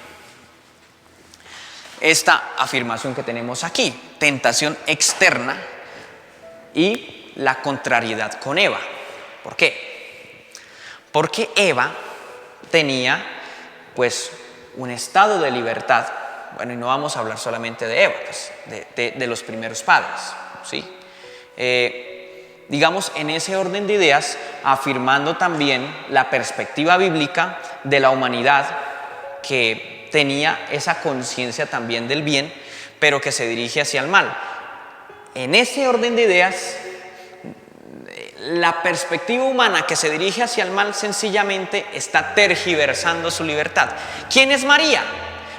esta afirmación que tenemos aquí: tentación externa y la contrariedad con Eva. ¿Por qué? Porque Eva tenía pues un estado de libertad. Bueno, y no vamos a hablar solamente de Eva, pues, de los primeros padres, ¿sí? Digamos, en ese orden de ideas, afirmando también la perspectiva bíblica de la humanidad que tenía esa conciencia también del bien, pero que se dirige hacia el mal. En ese orden de ideas, la perspectiva humana que se dirige hacia el mal sencillamente está tergiversando su libertad. ¿Quién es María?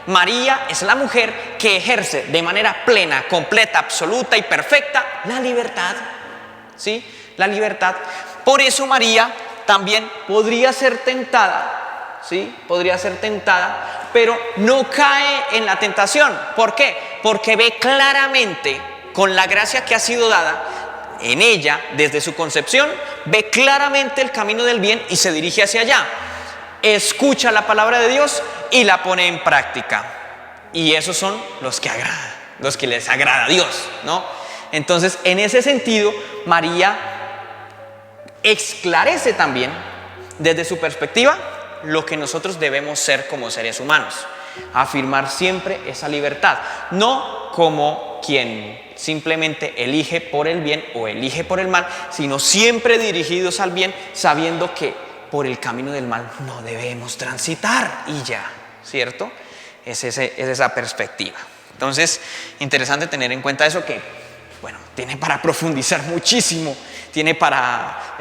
María es la mujer que ejerce de manera plena, completa, absoluta y perfecta la libertad. ¿Sí? La libertad. Por eso María también podría ser tentada, ¿sí? Podría ser tentada, pero no cae en la tentación. ¿Por qué? Porque ve claramente, con la gracia que ha sido dada en ella desde su concepción, ve claramente el camino del bien y se dirige hacia allá. Escucha la palabra de Dios y la pone en práctica. Y esos son los que agradan, los que les agrada a Dios, ¿no? Entonces, en ese sentido, María esclarece también, desde su perspectiva, lo que nosotros debemos ser como seres humanos. Afirmar siempre esa libertad, no como quien simplemente elige por el bien o elige por el mal, sino siempre dirigidos al bien, sabiendo que por el camino del mal no debemos transitar y ya, ¿cierto? Es esa perspectiva. Entonces, interesante tener en cuenta eso, que, bueno, tiene para profundizar muchísimo, tiene para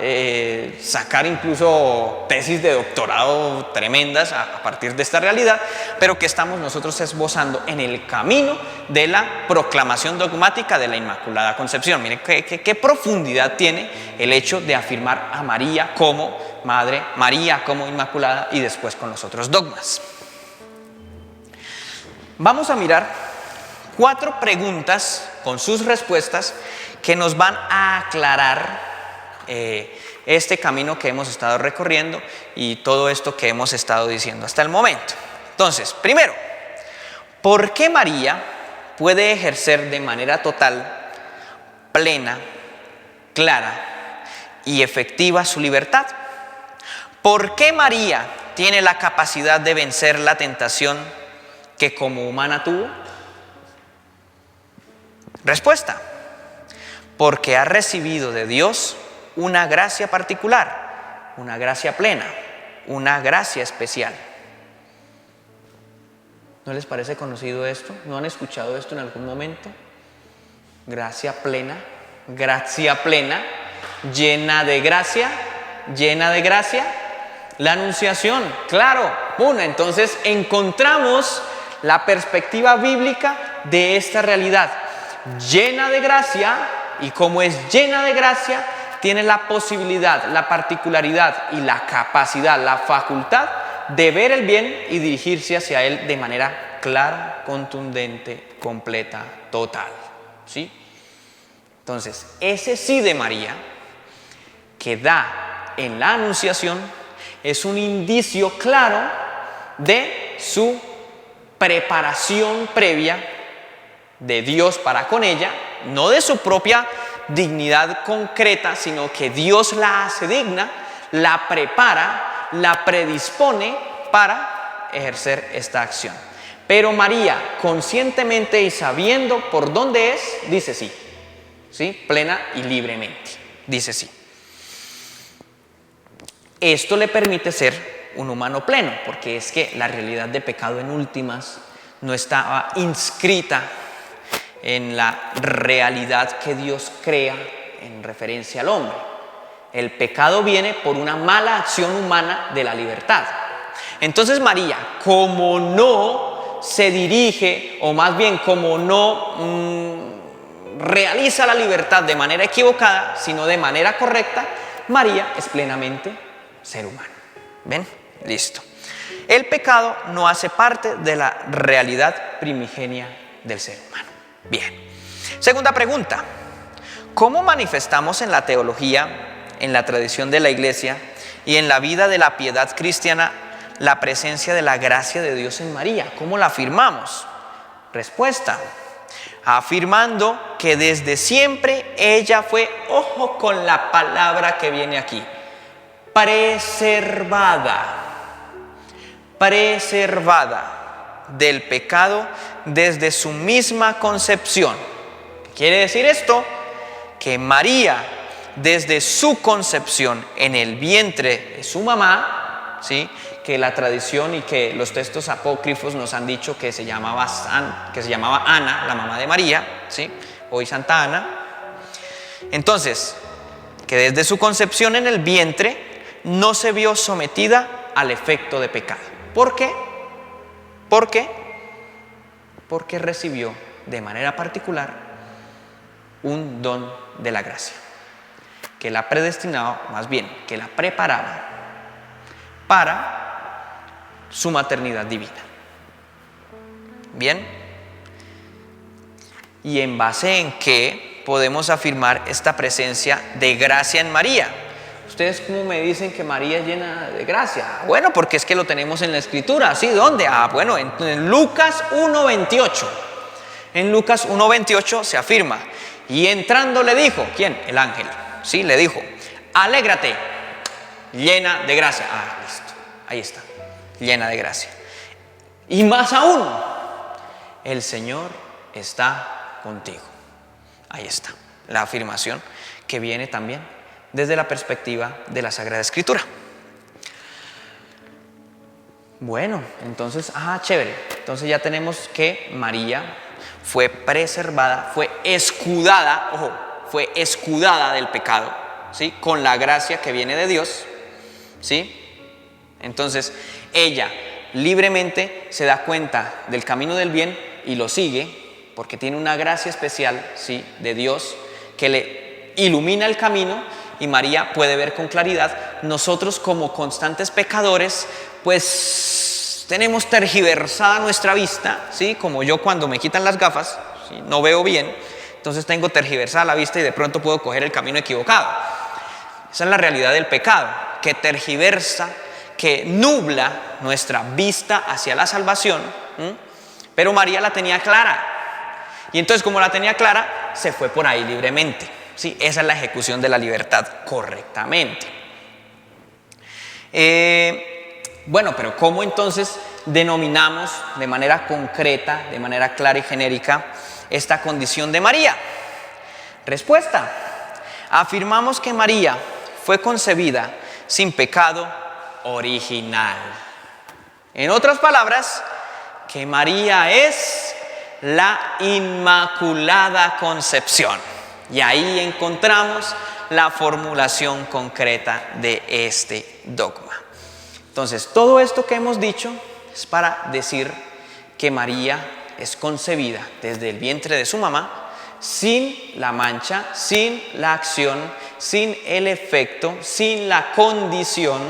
sacar incluso tesis de doctorado tremendas a partir de esta realidad, pero que estamos nosotros esbozando en el camino de la proclamación dogmática de la Inmaculada Concepción. Miren qué profundidad tiene el hecho de afirmar a María como Madre, María como Inmaculada y después con los otros dogmas. Vamos a mirar 4 preguntas con sus respuestas que nos van a aclarar este camino que hemos estado recorriendo y todo esto que hemos estado diciendo hasta el momento. Entonces, primero, ¿por qué María puede ejercer de manera total, plena, clara y efectiva su libertad? ¿Por qué María tiene la capacidad de vencer la tentación que como humana tuvo? Respuesta: porque ha recibido de Dios una gracia particular, una gracia plena, una gracia especial. ¿No les parece conocido esto? ¿No han escuchado esto en algún momento? Gracia plena, llena de gracia, la anunciación, claro, entonces encontramos la perspectiva bíblica de esta realidad, llena de gracia, y como es llena de gracia, tiene la posibilidad, la particularidad y la capacidad, la facultad de ver el bien y dirigirse hacia él de manera clara, contundente, completa, total, ¿sí? Entonces, ese sí de María, que da en la anunciación, es un indicio claro de su preparación previa de Dios para con ella, no de su propia dignidad concreta, sino que Dios la hace digna, la prepara, la predispone para ejercer esta acción. Pero María, conscientemente y sabiendo por dónde es, dice sí, ¿sí? Plena y libremente, dice sí. Esto le permite ser un humano pleno, porque es que la realidad de pecado en últimas no estaba inscrita en la realidad que Dios crea en referencia al hombre. El pecado viene por una mala acción humana de la libertad. Entonces María, como no se dirige, o más bien como no realiza la libertad de manera equivocada, sino de manera correcta, María es plenamente ser humano. ¿Ven? Listo. El pecado no hace parte de la realidad primigenia del ser humano. Bien. Segunda pregunta: ¿cómo manifestamos en la teología, en la tradición de la Iglesia y en la vida de la piedad cristiana la presencia de la gracia de Dios en María? ¿Cómo la afirmamos? Respuesta: afirmando que desde siempre ella fue, ojo con la palabra que viene aquí, preservada del pecado desde su misma concepción. ¿Qué quiere decir esto? Que María, desde su concepción en el vientre de su mamá, ¿sí?, que la tradición y que los textos apócrifos nos han dicho que se llamaba Ana, la mamá de María, ¿sí?, hoy Santa Ana. Entonces, que desde su concepción en el vientre no se vio sometida al efecto de pecado. ¿Por qué? porque recibió de manera particular un don de la gracia, que la predestinaba, más bien, que la preparaba para su maternidad divina. Bien, ¿y en base en qué podemos afirmar esta presencia de gracia en María? ¿Ustedes cómo me dicen que María es llena de gracia? Bueno, porque es que lo tenemos en la Escritura. ¿Sí? ¿Dónde? Bueno, en Lucas 1:28. En Lucas 1:28 se afirma: y entrando le dijo, ¿quién? El ángel. Sí, le dijo: alégrate, llena de gracia. Listo, ahí está, llena de gracia. Y más aún, el Señor está contigo. Ahí está, la afirmación que viene también desde la perspectiva de la Sagrada Escritura. Bueno, entonces, chévere. Entonces ya tenemos que María fue preservada, fue escudada, ojo, fue escudada del pecado, ¿sí? Con la gracia que viene de Dios, ¿sí? Entonces, ella libremente se da cuenta del camino del bien y lo sigue, porque tiene una gracia especial, ¿sí?, de Dios que le ilumina el camino, y María puede ver con claridad. Nosotros, como constantes pecadores, pues tenemos tergiversada nuestra vista, ¿sí? Como yo cuando me quitan las gafas, ¿sí?, no veo bien, entonces tengo tergiversada la vista y de pronto puedo coger el camino equivocado. Esa es la realidad del pecado, que tergiversa, que nubla nuestra vista hacia la salvación, pero María la tenía clara, y entonces, como la tenía clara, se fue por ahí libremente. Sí, esa es la ejecución de la libertad correctamente. Bueno, pero ¿cómo entonces denominamos de manera concreta, de manera clara y genérica, esta condición de María? Respuesta: afirmamos que María fue concebida sin pecado original. En otras palabras, que María es la Inmaculada Concepción. Y ahí encontramos la formulación concreta de este dogma. Entonces, todo esto que hemos dicho es para decir que María es concebida desde el vientre de su mamá sin la mancha, sin la acción, sin el efecto, sin la condición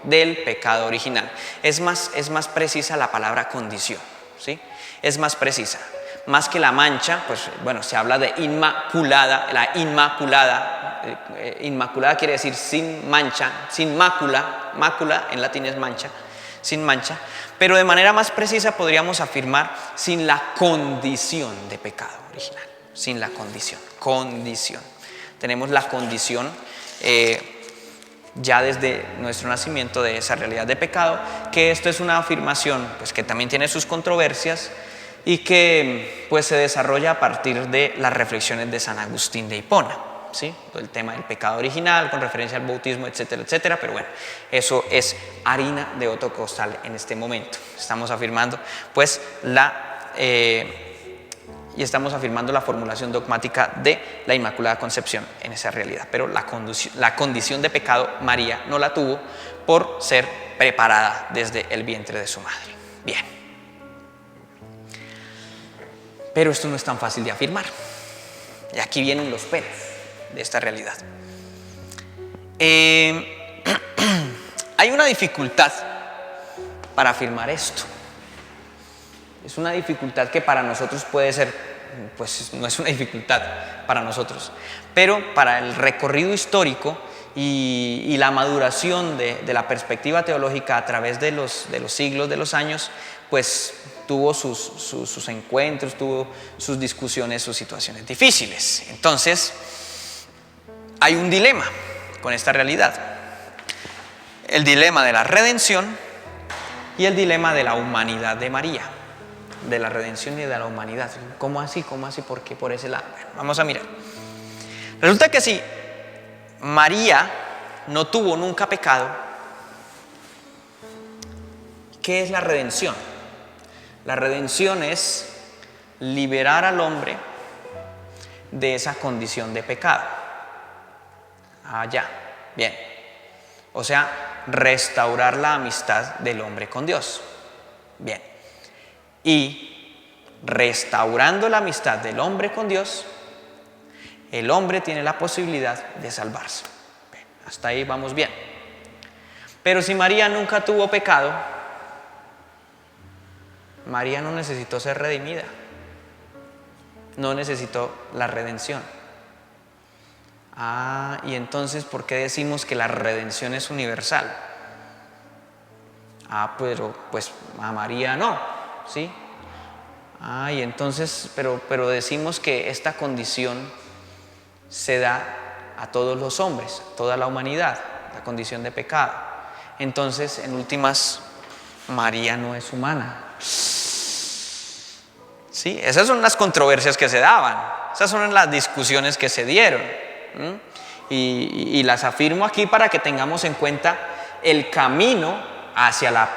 del pecado original. Es más precisa la palabra condición, ¿sí? Es más precisa. Más que la mancha, pues bueno, se habla de inmaculada. La inmaculada quiere decir sin mancha, sin mácula. Mácula en latín es mancha, sin mancha. Pero de manera más precisa podríamos afirmar sin la condición de pecado original. Sin la condición. Tenemos la condición ya desde nuestro nacimiento de esa realidad de pecado, que esto es una afirmación pues que también tiene sus controversias, y que pues se desarrolla a partir de las reflexiones de San Agustín de Hipona, ¿sí? El tema del pecado original con referencia al bautismo, etcétera, etcétera. Pero bueno, eso es harina de otro costal en este momento. Estamos afirmando pues estamos afirmando la formulación dogmática de la Inmaculada Concepción en esa realidad. Pero la condición de pecado María no la tuvo por ser preparada desde el vientre de su madre. Bien. Pero esto no es tan fácil de afirmar. Y aquí vienen los peros de esta realidad. Hay una dificultad para afirmar esto. Es una dificultad que para nosotros puede ser, pues no es una dificultad para nosotros, pero para el recorrido histórico y la maduración de la perspectiva teológica a través de los siglos, de los años, pues tuvo sus encuentros, tuvo sus discusiones, sus situaciones difíciles. Entonces, hay un dilema con esta realidad. El dilema de la redención y el dilema de la humanidad de María. De la redención y de la humanidad. ¿Cómo así? ¿Cómo así? ¿Por qué por ese lado? Bueno, vamos a mirar. Resulta que si María no tuvo nunca pecado, ¿qué es la redención? La redención es liberar al hombre de esa condición de pecado. Ya, bien. O sea, restaurar la amistad del hombre con Dios. Bien. Y restaurando la amistad del hombre con Dios, el hombre tiene la posibilidad de salvarse. Hasta ahí vamos bien. Pero si María nunca tuvo pecado, María no necesitó ser redimida, no necesitó la redención. Y entonces, ¿por qué decimos que la redención es universal? Pero pues a María no, ¿sí? Y entonces, pero decimos que esta condición se da a todos los hombres, a toda la humanidad, la condición de pecado. Entonces, en últimas, María no es humana. ¿Sí? Esas son las controversias que se daban, esas son las discusiones que se dieron. Y las afirmo aquí para que tengamos en cuenta el camino hacia la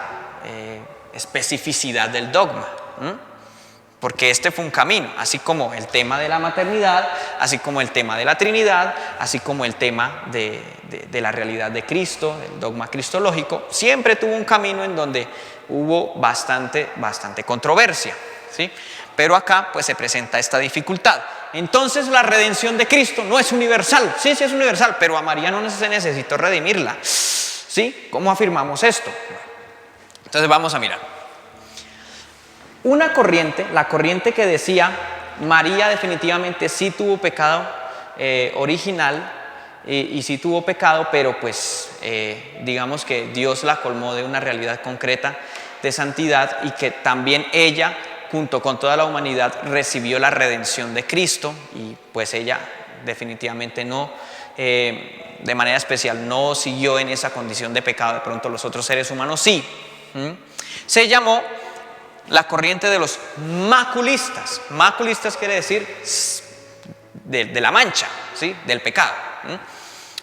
especificidad del dogma. Porque este fue un camino, así como el tema de la maternidad, así como el tema de la Trinidad, así como el tema de la realidad de Cristo, el dogma cristológico, siempre tuvo un camino en donde hubo bastante controversia, ¿sí? Pero acá pues se presenta esta dificultad. Entonces la redención de Cristo no es universal, sí es universal, pero a María no se necesitó redimirla, ¿sí? ¿Cómo afirmamos esto? Entonces vamos a mirar. Una corriente, la corriente que decía María definitivamente sí tuvo pecado original y sí tuvo pecado, pero pues digamos que Dios la colmó de una realidad concreta de santidad y que también ella, junto con toda la humanidad, recibió la redención de Cristo y pues ella definitivamente no, de manera especial, no siguió en esa condición de pecado. De pronto los otros seres humanos sí. Se llamó la corriente de los maculistas. Maculistas quiere decir de la mancha, ¿sí? Del pecado.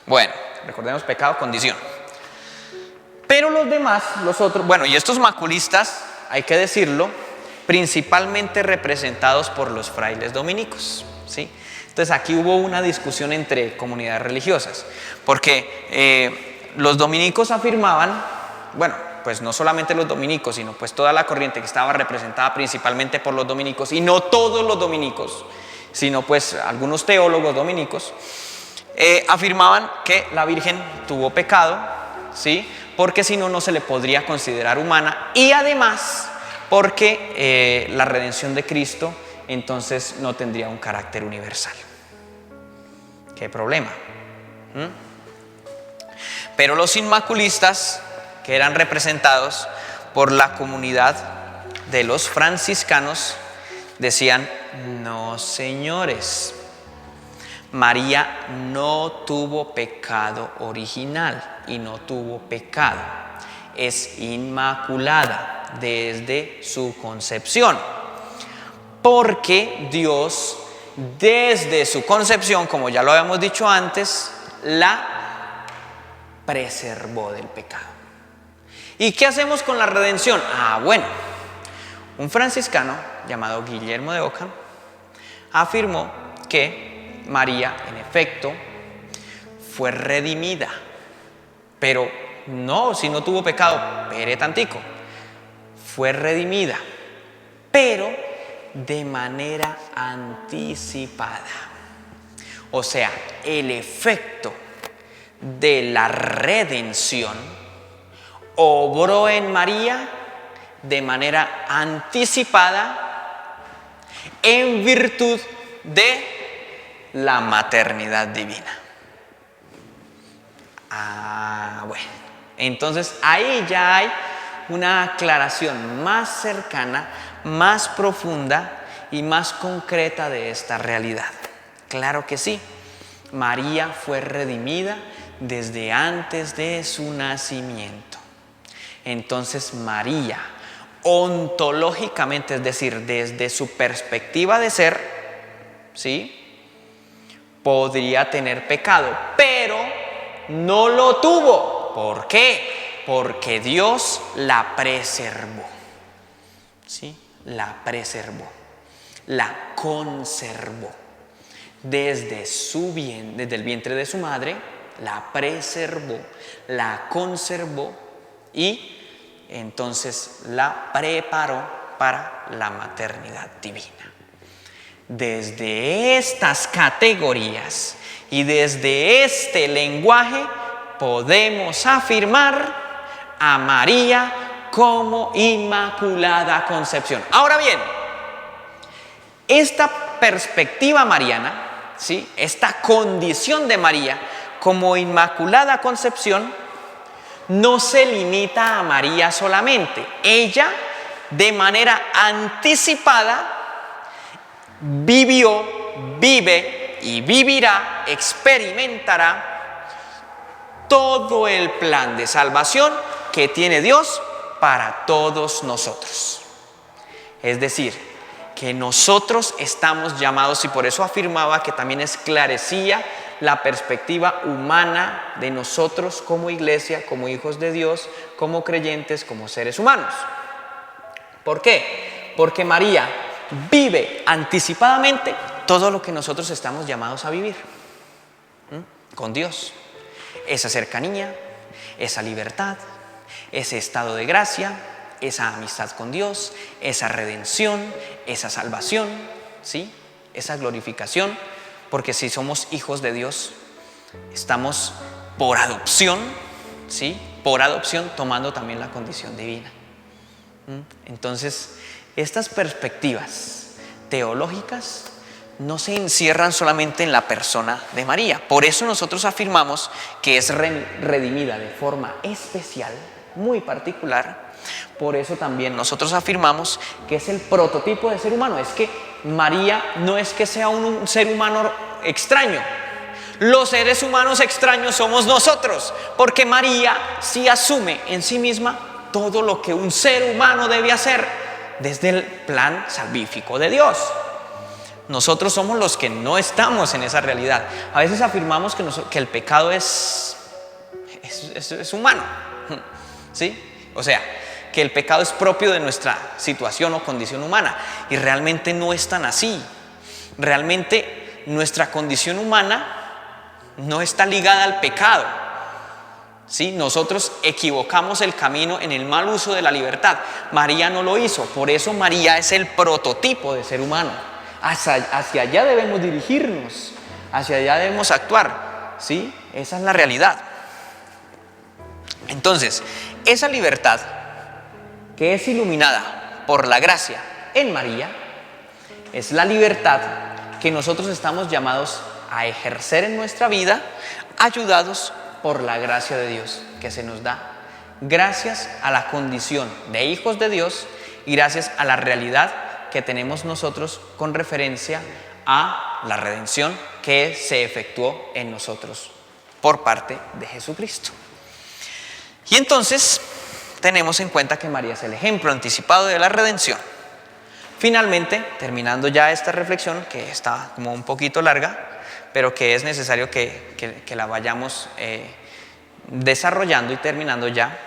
Bueno, recordemos pecado, condición. Pero los demás, los otros, bueno, y estos maculistas, hay que decirlo, principalmente representados por los frailes dominicos, ¿sí? Entonces aquí hubo una discusión entre comunidades religiosas, porque los dominicos afirmaban, bueno, pues no solamente los dominicos, sino pues toda la corriente que estaba representada principalmente por los dominicos, y no todos los dominicos, sino pues algunos teólogos dominicos, afirmaban que la Virgen tuvo pecado, ¿sí? Porque si no, no se le podría considerar humana, y además porque la redención de Cristo entonces no tendría un carácter universal. ¿Qué problema? Pero los inmaculistas, que eran representados por la comunidad de los franciscanos, decían: no, señores, María no tuvo pecado original y no tuvo pecado, es inmaculada desde su concepción, porque Dios desde su concepción, como ya lo habíamos dicho antes, la preservó del pecado. ¿Y qué hacemos con la redención? Bueno, un franciscano llamado Guillermo de Ockham afirmó que María, en efecto, fue redimida, pero no, si no tuvo pecado, pere tantico, fue redimida, pero de manera anticipada. O sea, el efecto de la redención obró en María de manera anticipada en virtud de la maternidad divina. Bueno, entonces ahí ya hay una aclaración más cercana, más profunda y más concreta de esta realidad. Claro que sí, María fue redimida desde antes de su nacimiento. Entonces María, ontológicamente, es decir, desde su perspectiva de ser, ¿sí?, podría tener pecado, pero no lo tuvo. ¿Por qué? Porque Dios la preservó, ¿sí? La preservó, la conservó. Desde el vientre de su madre, la preservó, la conservó y entonces la preparó para la maternidad divina. Desde estas categorías y desde este lenguaje podemos afirmar a María como Inmaculada Concepción. Ahora bien, esta perspectiva mariana, ¿sí?, esta condición de María como Inmaculada Concepción no se limita a María solamente. Ella, de manera anticipada, vivió, vive y vivirá, experimentará todo el plan de salvación que tiene Dios para todos nosotros. Es decir, que nosotros estamos llamados, y por eso afirmaba que también esclarecía la perspectiva humana de nosotros como iglesia, como hijos de Dios, como creyentes, como seres humanos. ¿Por qué? Porque María vive anticipadamente todo lo que nosotros estamos llamados a vivir con Dios. Esa cercanía, esa libertad, ese estado de gracia, esa amistad con Dios, esa redención, esa salvación, ¿sí?, esa glorificación, porque si somos hijos de Dios, estamos por adopción, ¿sí?, por adopción tomando también la condición divina. Entonces, estas perspectivas teológicas no se encierran solamente en la persona de María. Por eso nosotros afirmamos que es redimida de forma especial, muy particular. Por eso también nosotros afirmamos que es el prototipo de ser humano. Es que María no es que sea un ser humano extraño. Los seres humanos extraños somos nosotros, porque María sí asume en sí misma todo lo que un ser humano debe hacer desde el plan salvífico de Dios. Nosotros somos los que no estamos en esa realidad. A veces afirmamos que el pecado es humano, ¿sí? O sea, que el pecado es propio de nuestra situación o condición humana, y realmente no es tan así. Realmente nuestra condición humana no está ligada al pecado, ¿sí? Nosotros equivocamos el camino en el mal uso de la libertad. María no lo hizo, por eso María es el prototipo de ser humano. Hacia allá debemos dirigirnos, hacia allá debemos actuar, ¿sí? Esa es la realidad. Entonces, esa libertad que es iluminada por la gracia en María es la libertad que nosotros estamos llamados a ejercer en nuestra vida, ayudados por la gracia de Dios que se nos da gracias a la condición de hijos de Dios y gracias a la realidad que tenemos nosotros con referencia a la redención que se efectuó en nosotros por parte de Jesucristo. Y entonces tenemos en cuenta que María es el ejemplo anticipado de la redención. Finalmente, terminando ya esta reflexión, que está como un poquito larga, pero que es necesario que la vayamos desarrollando y terminando ya,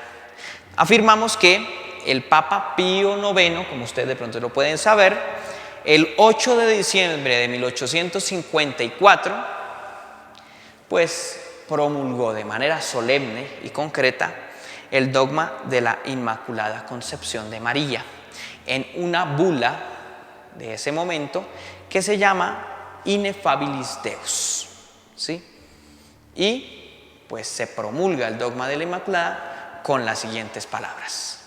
afirmamos que el Papa Pío IX, como ustedes de pronto lo pueden saber, el 8 de diciembre de 1854, pues promulgó de manera solemne y concreta el dogma de la Inmaculada Concepción de María en una bula de ese momento que se llama Ineffabilis Deus, ¿sí? Y pues se promulga el dogma de la Inmaculada con las siguientes palabras: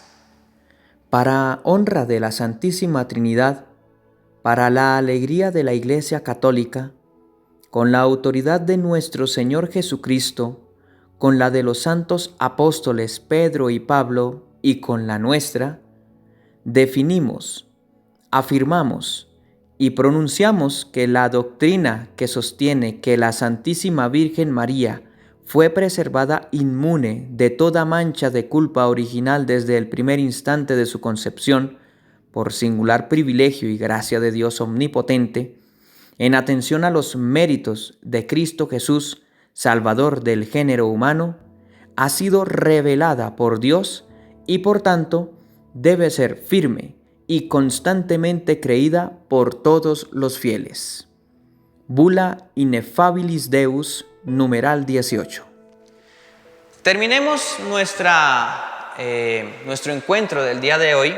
para honra de la Santísima Trinidad, para la alegría de la Iglesia Católica, con la autoridad de nuestro Señor Jesucristo, con la de los santos apóstoles Pedro y Pablo y con la nuestra, definimos, afirmamos y pronunciamos que la doctrina que sostiene que la Santísima Virgen María fue preservada inmune de toda mancha de culpa original desde el primer instante de su concepción, por singular privilegio y gracia de Dios omnipotente, en atención a los méritos de Cristo Jesús, Salvador del género humano, ha sido revelada por Dios y por tanto debe ser firme y constantemente creída por todos los fieles. Bula Ineffabilis Deus, numeral 18. Terminemos nuestro encuentro del día de hoy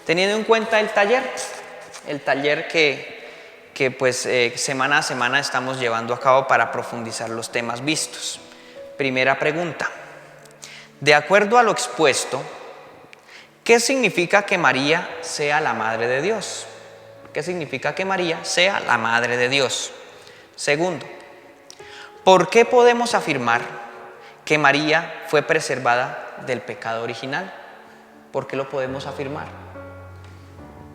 Teniendo en cuenta el taller que pues semana a semana estamos llevando a cabo para profundizar los temas vistos. Primera pregunta. De acuerdo a lo expuesto, ¿qué significa que María sea la Madre de Dios? ¿Qué significa que María sea la Madre de Dios? Segundo, ¿por qué podemos afirmar que María fue preservada del pecado original? ¿Por qué lo podemos afirmar?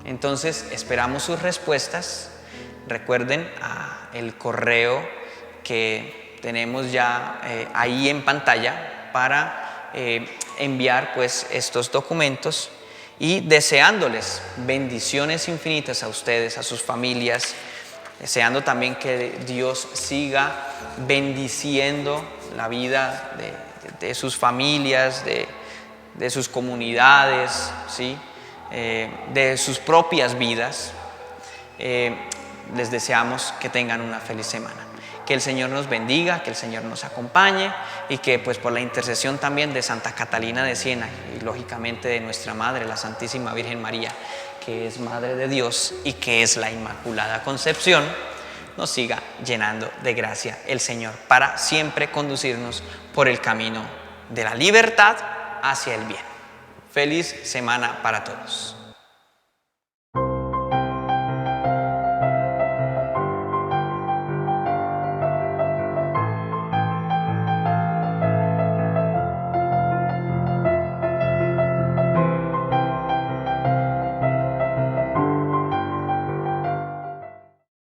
Entonces, esperamos sus respuestas. Recuerden el correo que tenemos ya ahí en pantalla para enviar pues estos documentos, y deseándoles bendiciones infinitas a ustedes, a sus familias, deseando también que Dios siga bendiciendo la vida de sus familias, de sus comunidades, ¿sí? De sus propias vidas. Les deseamos que tengan una feliz semana. Que el Señor nos bendiga, que el Señor nos acompañe, y que pues por la intercesión también de Santa Catalina de Siena y lógicamente de nuestra Madre, la Santísima Virgen María, que es Madre de Dios y que es la Inmaculada Concepción, nos siga llenando de gracia el Señor para siempre conducirnos por el camino de la libertad hacia el bien. Feliz semana para todos.